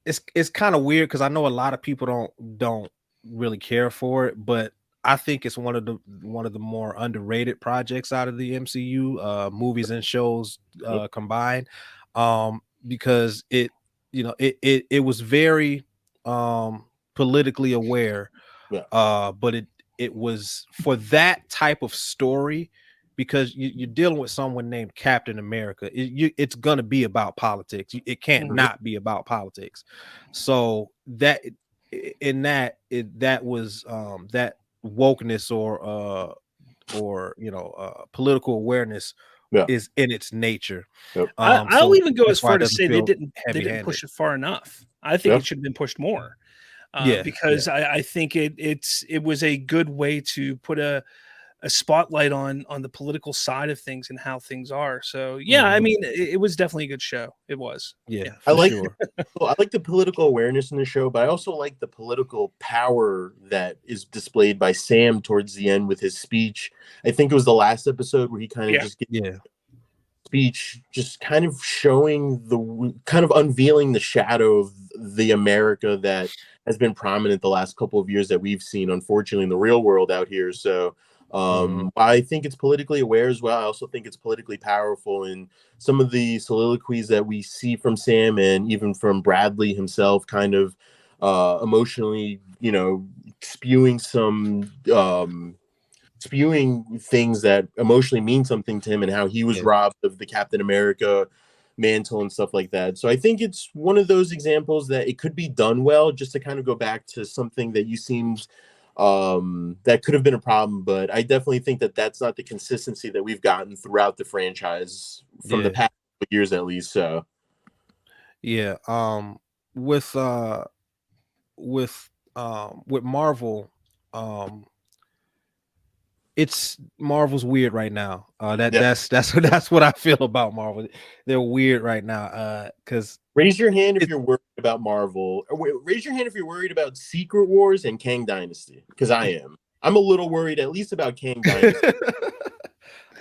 it's kind of weird because I know a lot of people don't really care for it, but I think it's one of the more underrated projects out of the MCU, movies and shows combined, because it, you know, it was very politically aware, but it was for that type of story, because you're dealing with someone named Captain America. It's gonna be about politics. It can't not be about politics. So that that was that wokeness or you know, political awareness is in its nature. I'll So even go as that's why far it to doesn't say they feel didn't heavy-handed. push it far enough. I think it should have been pushed more. Because I think it was a good way to put a spotlight on the political side of things and how things are. So yeah, I mean, it was definitely a good show. It was. I like the political awareness in the show, but I also like the political power that is displayed by Sam towards the end with his speech. I think it was the last episode where he kind of just speech, just kind of showing kind of unveiling the shadow of the America that has been prominent the last couple of years that we've seen, unfortunately, in the real world out here. So I think it's politically aware as well. I also think it's politically powerful, and some of the soliloquies that we see from Sam and even from Bradley himself, kind of emotionally, you know, spewing things that emotionally mean something to him, and how he was robbed of the Captain America mantle and stuff like that. So I think it's one of those examples that it could be done well. Just to kind of go back to something that you seemed that could have been a problem, but I definitely think that that's not the consistency that we've gotten throughout the franchise from the past years, at least. So with Marvel, it's Marvel's weird right now. That's what I feel about Marvel. They're weird right now. Because raise your hand if you're worried about Marvel. Raise your hand if you're worried about Secret Wars and Kang Dynasty, because I am. I'm a little worried, at least about Kang Dynasty.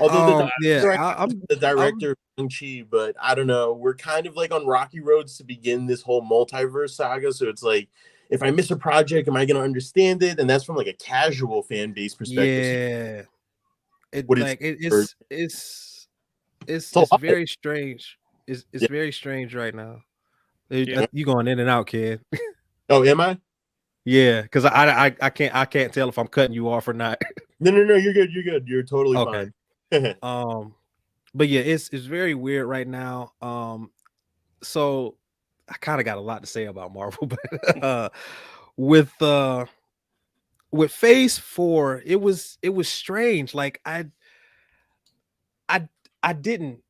Although I'm the director of Shang-Chi, but I don't know. We're kind of like on rocky roads to begin this whole multiverse saga. So it's like, if I miss a project, am I going to understand it? And that's from like a casual fan base perspective. It's very strange. It's very strange right now. You going in and out, kid. Oh, am I? Yeah, because I can't tell if I'm cutting you off or not. No, you're good. You're totally fine. But yeah, it's very weird right now. So I kind of got a lot to say about Marvel, but with Phase 4, it was strange. Like I didn't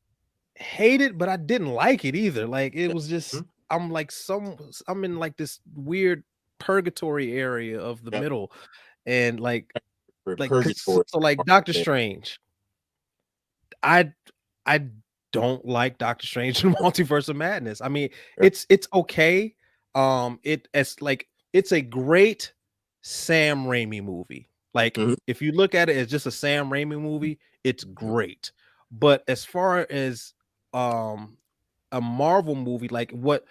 hate it, but I didn't like it either. Like it was just I'm in like this weird purgatory area of the middle, and like Doctor Strange. I don't like Doctor Strange and Multiverse of Madness. I mean, it's okay. It's a great Sam Raimi movie. Like if you look at it as just a Sam Raimi movie, it's great. But as far as a Marvel movie, like what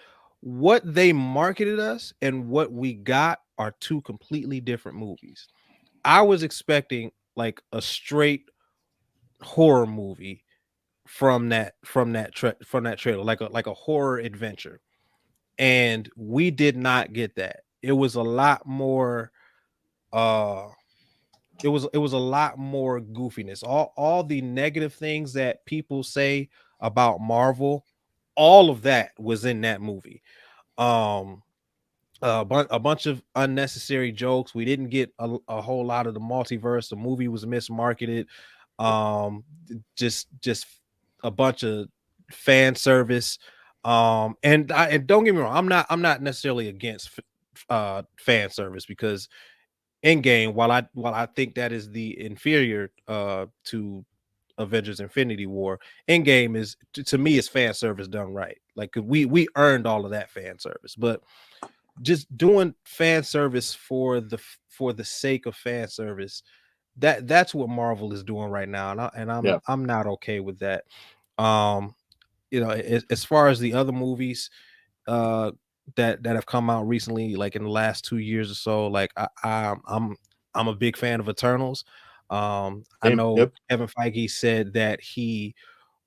they marketed us and what we got are two completely different movies. I was expecting like a straight horror movie from that trailer, like a horror adventure, and we did not get that. It was a lot more it was a lot more goofiness. All the negative things that people say about Marvel, all of that was in that movie. A bunch of unnecessary jokes. We didn't get a whole lot of the multiverse. The movie was mismarketed. Just a bunch of fan service. And don't get me wrong, I'm not necessarily against fan service, because Endgame, while I think that is the inferior to Avengers Infinity War. Endgame is to me is fan service done right. Like we earned all of that fan service, but just doing fan service for the sake of fan service, that's what Marvel is doing right now, and I'm not okay with that. Um, as far as the other movies that have come out recently, like in the last 2 years or so, like I'm a big fan of Eternals. I know Kevin Feige said that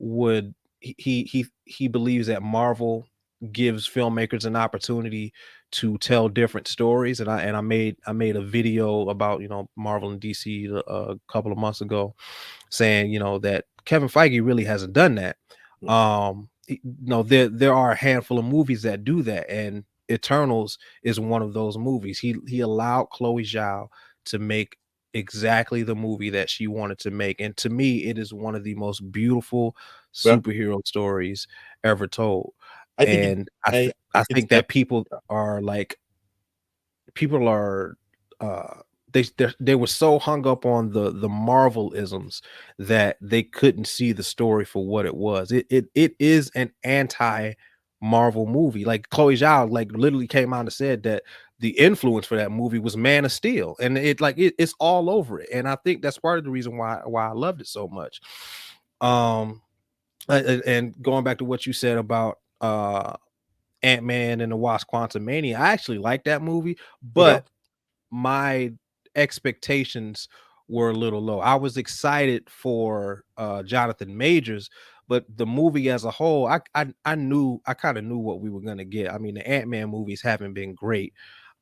would he believes that Marvel gives filmmakers an opportunity to tell different stories, and I made a video about Marvel and DC a couple of months ago, saying that Kevin Feige really hasn't done that. There are a handful of movies that do that, and Eternals is one of those movies. He allowed Chloe Zhao to make exactly the movie that she wanted to make, and to me, it is one of the most beautiful superhero stories ever told. I think that people are they were so hung up on the Marvel-isms that they couldn't see the story for what it was. It is an anti-Marvel movie. Like Chloe Zhao literally came out and said that the influence for that movie was Man of Steel, and it's all over it. And I think that's part of the reason why I loved it so much. And going back to what you said about Ant-Man and the Wasp: Quantumania, I actually like that movie, but my expectations were a little low. I was excited for Jonathan Majors, but the movie as a whole, I kind of knew what we were gonna get. I mean, the Ant-Man movies haven't been great.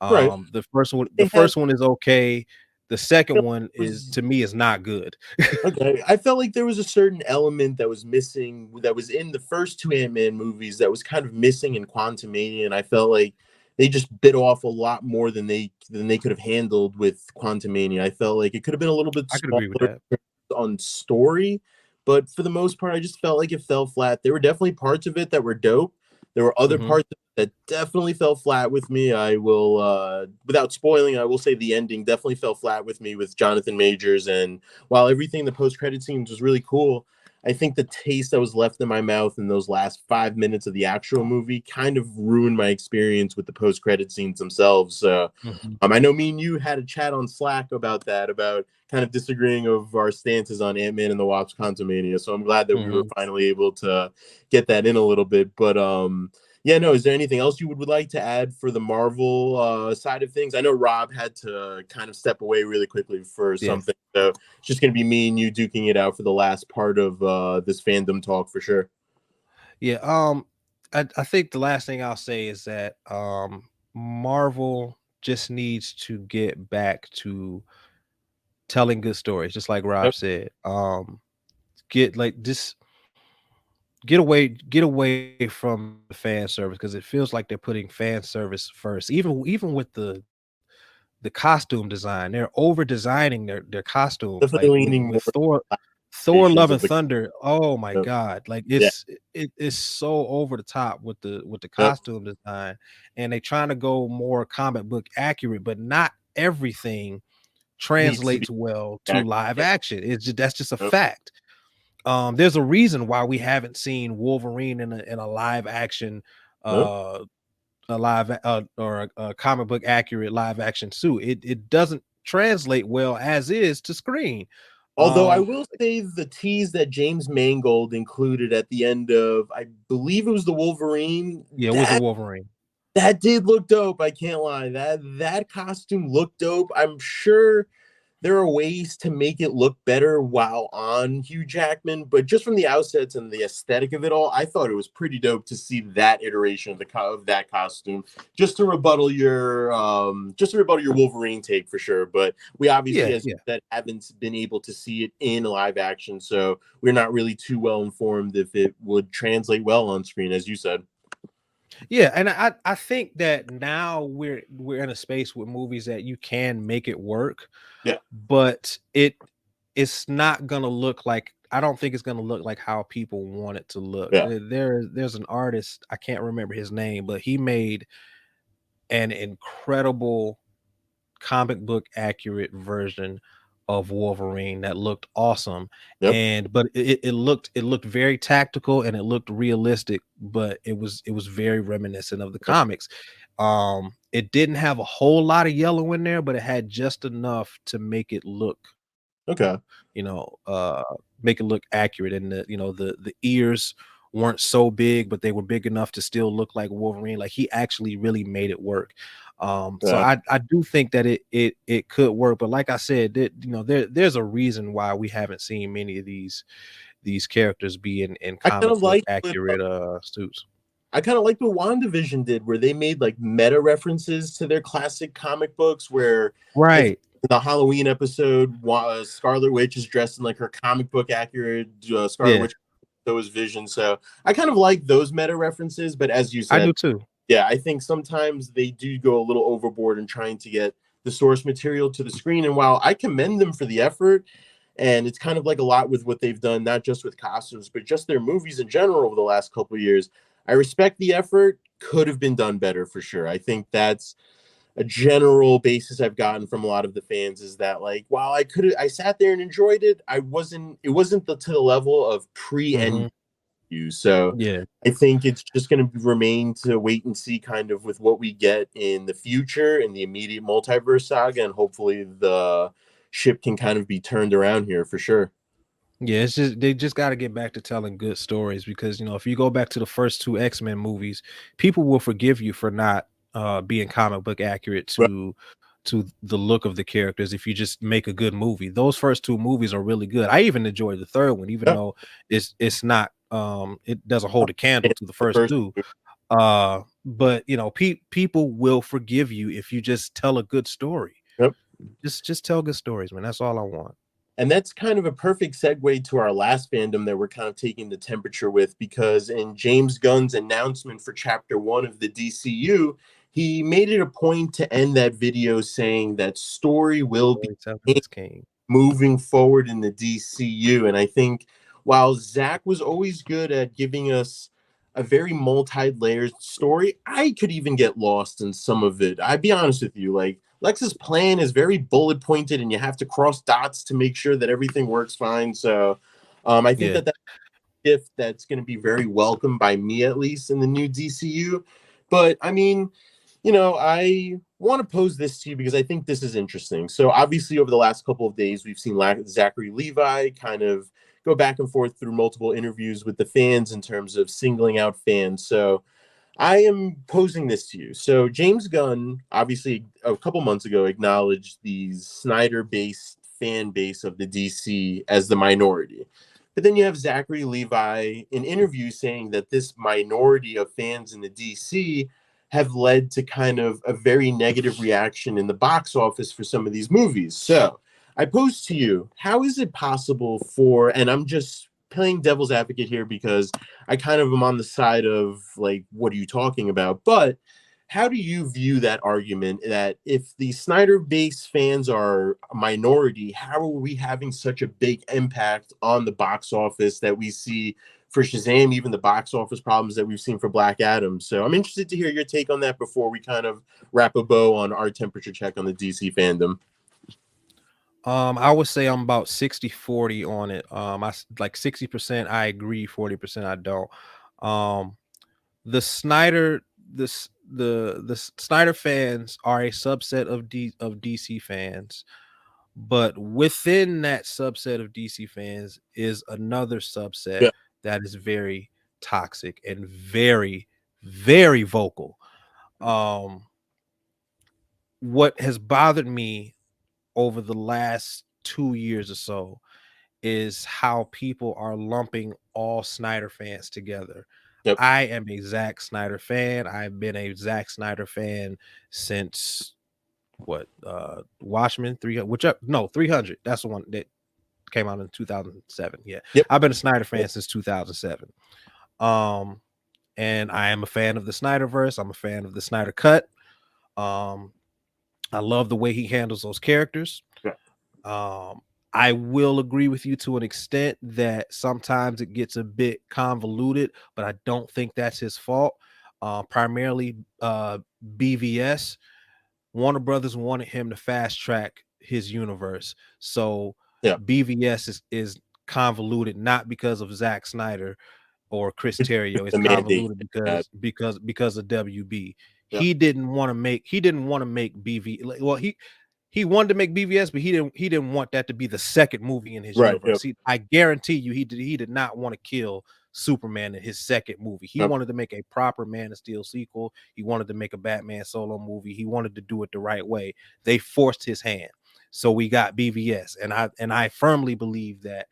The first one is okay. The second one to me is not good. Okay, I felt like there was a certain element that was missing, that was in the first two Ant-Man movies, that was kind of missing in Quantumania, and I felt like they just bit off a lot more than they could have handled with Quantumania. I felt like it could have been a little bit I could agree with smaller that. on story, but for the most part, I just felt like it fell flat. There were definitely parts of it that were dope. There were other parts that definitely fell flat with me. I will, without spoiling, I will say the ending definitely fell flat with me with Jonathan Majors. And while everything in the post-credit scenes was really cool, I think the taste that was left in my mouth in those last 5 minutes of the actual movie kind of ruined my experience with the post-credit scenes themselves. I know me and you had a chat on Slack about that, about kind of disagreeing of our stances on Ant-Man and the Wasp: Quantumania. So I'm glad that we were finally able to get that in a little bit. But yeah, no, is there anything else you would like to add for the Marvel side of things? I know Rob had to kind of step away really quickly for something. So it's just going to be me and you duking it out for the last part of this fandom talk for sure. Yeah. I think the last thing I'll say is that Marvel just needs to get back to telling good stories, just like Rob said. Get away from the fan service, because it feels like they're putting fan service first. Even with the costume design, they're over designing their costumes. Like with Thor Love and Thunder, oh my god, like it's so over the top with the costume design, and they trying to go more comic book accurate, but not everything translates well to live action. That's just a fact. There's a reason why we haven't seen Wolverine in a live action or a comic book accurate live action suit. It doesn't translate well as is to screen. Although I will say the tease that James Mangold included at the end of, I believe it was the Wolverine. Yeah, it was a Wolverine. That did look dope. I can't lie. That costume looked dope. I'm sure there are ways to make it look better while on Hugh Jackman, but just from the outsets and the aesthetic of it all, I thought it was pretty dope to see that iteration of that costume. Just to rebuttal your Wolverine take for sure. But we obviously, as you said, haven't been able to see it in live action, so we're not really too well informed if it would translate well on screen, as you said. Yeah, and I think that now we're in a space with movies that you can make it work. Yeah, but it's not gonna look like, I don't think it's gonna look like how people want it to look. There's an artist, I can't remember his name, but he made an incredible comic book accurate version of Wolverine that looked awesome. Yep. But it looked very tactical and it looked realistic, but it was very reminiscent of the Yep. comics. It didn't have a whole lot of yellow in there, but it had just enough to make it look, Okay. make it look accurate. And the ears weren't so big, but they were big enough to still look like Wolverine. Like, he actually really made it work. So I do think that it could work, but like I said, there's a reason why we haven't seen many of these characters be in I kind comic of book like accurate suits. I kind of like what WandaVision did, where they made like meta references to their classic comic books. Where, like, Right. in the Halloween episode, Scarlet Witch is dressed in like her comic book accurate Scarlet Yeah, Witch. So is Vision. So I kind of like those meta references. But as you I said, do too. yeah, I think sometimes they do go a little overboard in trying to get the source material to the screen. And while I commend them for the effort, and it's kind of like a lot with what they've done, not just with costumes, but just their movies in general over the last couple of years, I respect the effort. Could have been done better for sure. I think that's a general basis I've gotten from a lot of the fans, is that, like, while I sat there and enjoyed it, it wasn't to the level of pre-end. Hmm. So Yeah. I think it's just going to remain to wait and see kind of with what we get in the future in the immediate multiverse saga, and hopefully the ship can kind of be turned around here for sure. Yeah, it's just they just got to get back to telling good stories, because if you go back to the first two X-Men movies, people will forgive you for not being comic book accurate Right. to the look of the characters if you just make a good movie. Those first two movies are really good. I even enjoyed the third one, even Yeah. though it's not it doesn't hold a candle to the first two. But people will forgive you if you just tell a good story. Yep. Just tell good stories, man. That's all I want. And that's kind of a perfect segue to our last fandom that we're kind of taking the temperature with, because in James Gunn's announcement for Chapter 1 of the DCU, he made it a point to end that video saying that story will be Storytelling is king. moving forward in the DCU. And I think while Zach was always good at giving us a very multi-layered story, I could even get lost in some of it. I'd be honest with you, like, Lex's plan is very bullet pointed, and you have to cross dots to make sure that everything works fine. So I think Yeah. that's a shift that's going to be very welcome by me, at least in the new DCU. But I mean, I want to pose this to you because I think this is interesting. So obviously, over the last couple of days, we've seen Zachary Levi kind of go back and forth through multiple interviews with the fans in terms of singling out fans. So I am posing this to you. So James Gunn, obviously, a couple months ago, acknowledged the Snyder-based fan base of the DC as the minority. But then you have Zachary Levi in interviews saying that this minority of fans in the DC have led to kind of a very negative reaction in the box office for some of these movies. So I pose to you, how is it possible for, and I'm just playing devil's advocate here because I kind of am on the side of, like, what are you talking about? But how do you view that argument that if the Snyder base fans are a minority, how are we having such a big impact on the box office that we see for Shazam, even the box office problems that we've seen for Black Adam? So I'm interested to hear your take on that before we kind of wrap a bow on our temperature check on the DC fandom. I would say I'm about 60-40 on it. I like 60% I agree, 40% I don't. The Snyder the Snyder fans are a subset of DC fans, but within that subset of DC fans is another subset Yeah. that is very toxic and very, very vocal. What has bothered me over the last 2 years or so is how people are lumping all Snyder fans together. Yep. I am a Zack Snyder fan. I've been a Zack Snyder fan since Watchmen 300, 300. That's the one that came out in 2007. Yeah. Yep. I've been a Snyder fan since 2007. And I am a fan of the Snyderverse. I'm a fan of the Snyder Cut. I love the way he handles those characters. Yeah. I will agree with you to an extent that sometimes it gets a bit convoluted, but I don't think that's his fault. Primarily BVS. Warner Brothers wanted him to fast track his universe. So Yeah. BVS is convoluted, not because of Zack Snyder or Chris Terrio. It's The mandate. convoluted because of WB. Yeah. He didn't want to make BV. Well, he wanted to make BVS, but he didn't want that to be the second movie in his universe. Yep. I guarantee you, he did not want to kill Superman in his second movie. He wanted to make a proper Man of Steel sequel. He wanted to make a Batman solo movie. He wanted to do it the right way. They forced his hand, so we got BVS, and I firmly believe that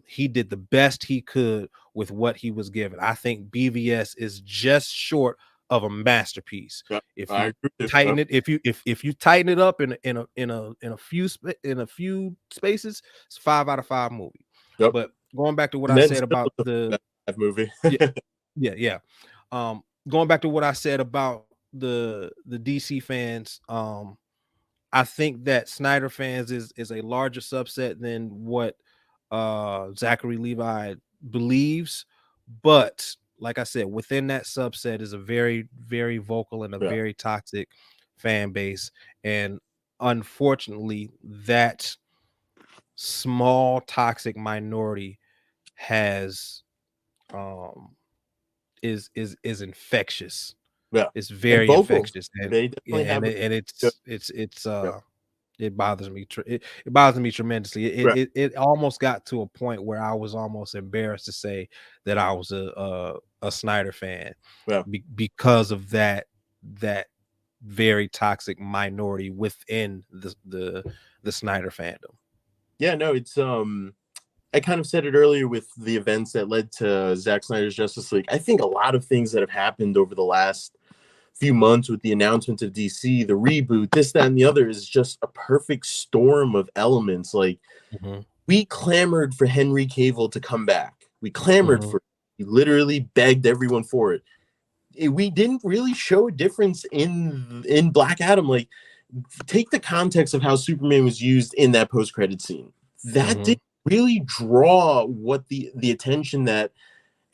he did the best he could with what he was given. I think BVS is just short of a masterpiece. Yep. If you tighten it, if you tighten it up in a few spaces, it's 5 out of 5 movie. Yep. But going back to what I said about the movie, yeah. Going back to what I said about the DC fans, I think that Snyder fans is a larger subset than what Zachary Levi believes, but like I said, within that subset is a very, very vocal and a very toxic fan base, and unfortunately, that small toxic minority has is infectious. Yeah, it's very infectious, and it bothers me. It bothers me tremendously. It almost got to a point where I was almost embarrassed to say that I was a Snyder fan, because of that very toxic minority within the Snyder fandom. Yeah, no, it's I kind of said it earlier with the events that led to Zack Snyder's Justice League. I think a lot of things that have happened over the last few months with the announcement of DC, the reboot, this, that, and the other is just a perfect storm of elements. Like we clamored for Henry Cavill to come back. We clamored for it. We literally begged everyone for it. We didn't really show a difference in Black Adam. Like, take the context of how Superman was used in that post-credit scene. That didn't really draw what the attention that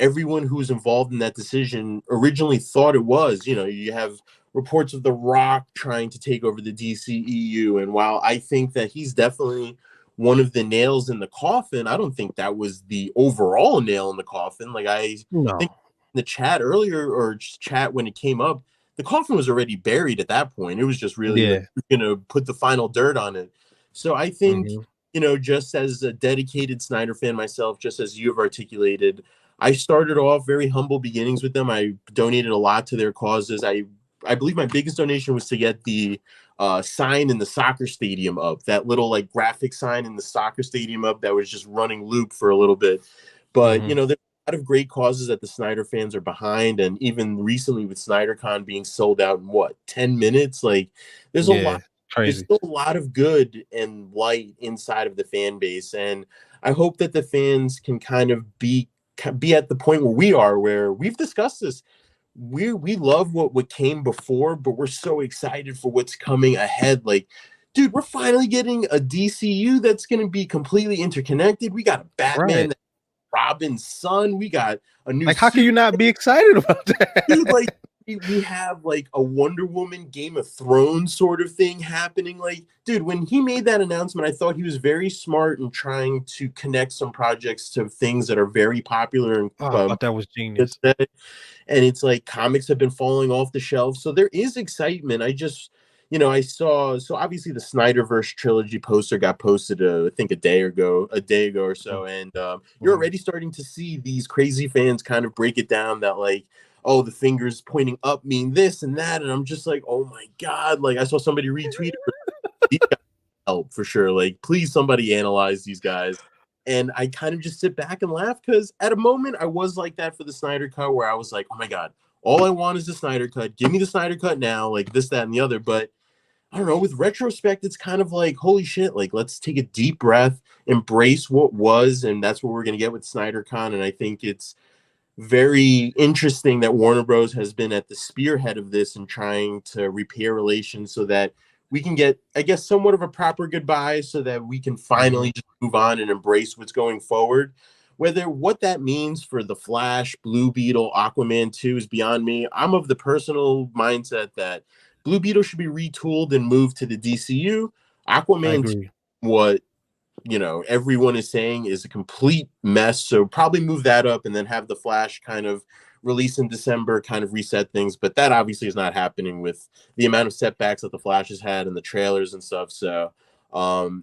everyone who was involved in that decision originally thought it was. You know, you have reports of The Rock trying to take over the DCEU, and while I think that he's definitely one of the nails in the coffin, I don't think that was the overall nail in the coffin. Like I think in the chat earlier, or chat when it came up, the coffin was already buried at that point. It was just really going to put the final dirt on it. So I think, you know, just as a dedicated Snyder fan myself, just as you have articulated, I started off very humble beginnings with them. I donated a lot to their causes. I believe my biggest donation was to get the sign in the soccer stadium up, that little like graphic sign in the soccer stadium up that was just running loop for a little bit. But, you know, there's a lot of great causes that the Snyder fans are behind. And even recently with SnyderCon being sold out in 10 minutes, like there's a lot. There's still a lot of good and light inside of the fan base. And I hope that the fans can kind of be at the point where we are, where we've discussed this. We love what came before, but we're so excited for what's coming ahead. Like, dude, we're finally getting a DCU that's going to be completely interconnected. We got a Batman, Robin's son. We got a new. Like, how can you not be excited about that? Dude, like, we have like a Wonder Woman, Game of Thrones sort of thing happening. Like, dude, when he made that announcement, I thought he was very smart in trying to connect some projects to things that are very popular. And I thought that was genius. And it's like comics have been falling off the shelf, so there is excitement. I just, you know, I saw, so obviously the Snyderverse trilogy poster got posted I think a day ago or so, and you're already starting to see these crazy fans kind of break it down that like, oh, the fingers pointing up mean this and that. And I'm just like, oh my God. Like I saw somebody retweet these guys help for sure. Like, please somebody analyze these guys. And I kind of just sit back and laugh, because at a moment I was like that for the Snyder Cut, where I was like, oh my God, all I want is the Snyder Cut. Give me the Snyder Cut now, like this, that, and the other. But I don't know, with retrospect, it's kind of like, holy shit, like let's take a deep breath, embrace what was. And that's what we're going to get with SnyderCon. And I think it's very interesting that Warner Bros. Has been at the spearhead of this and trying to repair relations so that we can get, I guess, somewhat of a proper goodbye, so that we can finally just move on and embrace what's going forward. Whether what that means for The Flash, Blue Beetle, Aquaman 2 is beyond me. I'm of the personal mindset that Blue Beetle should be retooled and moved to the DCU. I Aquaman, agree. what everyone is saying is a complete mess. So probably move that up and then have the Flash kind of release in December, kind of reset things. But that obviously is not happening with the amount of setbacks that the Flash has had and the trailers and stuff. So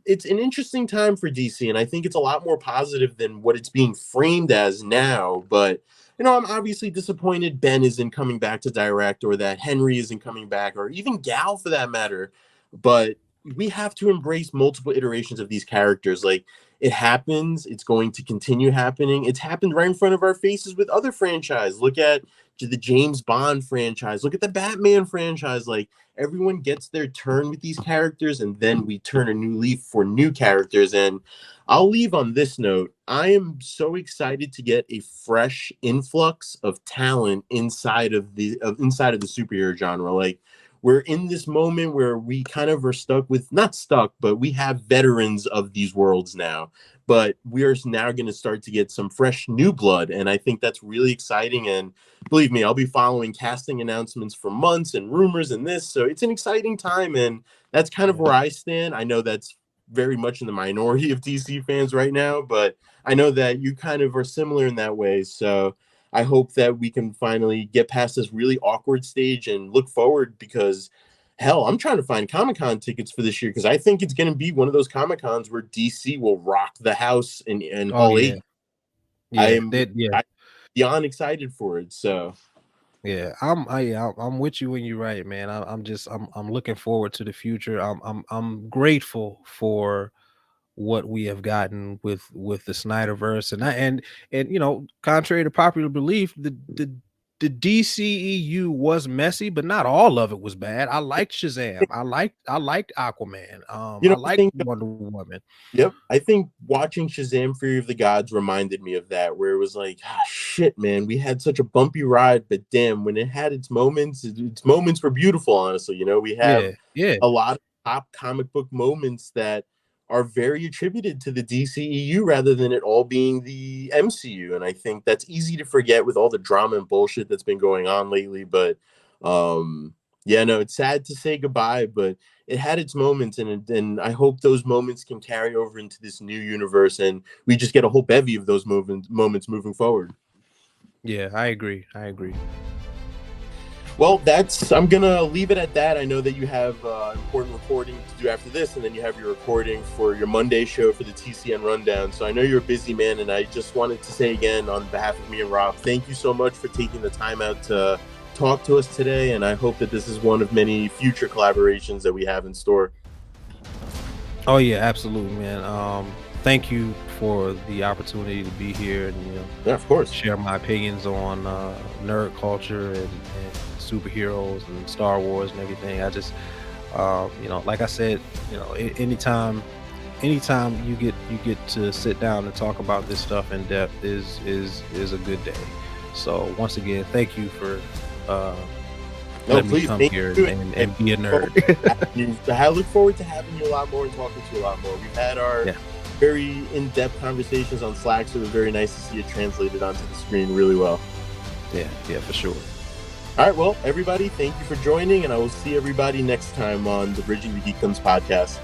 it's an interesting time for DC, and I think it's a lot more positive than what it's being framed as now. But I'm obviously disappointed Ben isn't coming back to direct, or that Henry isn't coming back, or even Gal for that matter. But we have to embrace multiple iterations of these characters. Like, it happens, it's going to continue happening. It's happened right in front of our faces with other franchise. Look at the James Bond franchise, look at the Batman franchise. Like, everyone gets their turn with these characters, and then we turn a new leaf for new characters. And I'll leave on this note. I am so excited to get a fresh influx of talent inside of the superhero genre. Like, we're in this moment where we kind of are stuck with, not stuck, but we have veterans of these worlds now. But we are now going to start to get some fresh new blood. And I think that's really exciting. And believe me, I'll be following casting announcements for months and rumors and this. So it's an exciting time. And that's kind of where I stand. I know that's very much in the minority of DC fans right now, but I know that you kind of are similar in that way. So I hope that we can finally get past this really awkward stage and look forward, because hell, I'm trying to find Comic-Con tickets for this year, because I think it's going to be one of those Comic-Cons where DC will rock the house in all eight. I'm beyond excited for it. So yeah, I'm with you when you're right, man. I'm looking forward to the future. I'm grateful for what we have gotten with the Snyderverse, and contrary to popular belief, the DCEU was messy, but not all of it was bad. I liked Shazam. I liked Aquaman. I liked Wonder Woman. Yep. I think watching Shazam Fury of the Gods reminded me of that, where it was like, shit, man, we had such a bumpy ride, but damn, when it had its moments were beautiful, honestly. We have a lot of top comic book moments that are very attributed to the DCEU rather than it all being the MCU. And I think that's easy to forget with all the drama and bullshit that's been going on lately. But it's sad to say goodbye, but it had its moments, and I hope those moments can carry over into this new universe, and we just get a whole bevy of those moments moving forward. Yeah, I agree. Well, I'm gonna leave it at that. I know that you have important recording to do after this, and then you have your recording for your Monday show for the TCN Rundown. So I know you're a busy man, and I just wanted to say again, on behalf of me and Rob, thank you so much for taking the time out to talk to us today, and I hope that this is one of many future collaborations that we have in store. Oh yeah, absolutely, man. Thank you for the opportunity to be here and of course, share my opinions on nerd culture and superheroes and Star Wars and everything. I just like I said, anytime you get to sit down and talk about this stuff in depth is a good day. So once again, thank you for let me come here and be a nerd. I look forward to having you a lot more and talking to you a lot more. We've had our very in-depth conversations on Slack, so it was very nice to see it translated onto the screen really well. Yeah, for sure. All right, well, everybody, thank you for joining, and I will see everybody next time on the Bridging the Geekdoms podcast.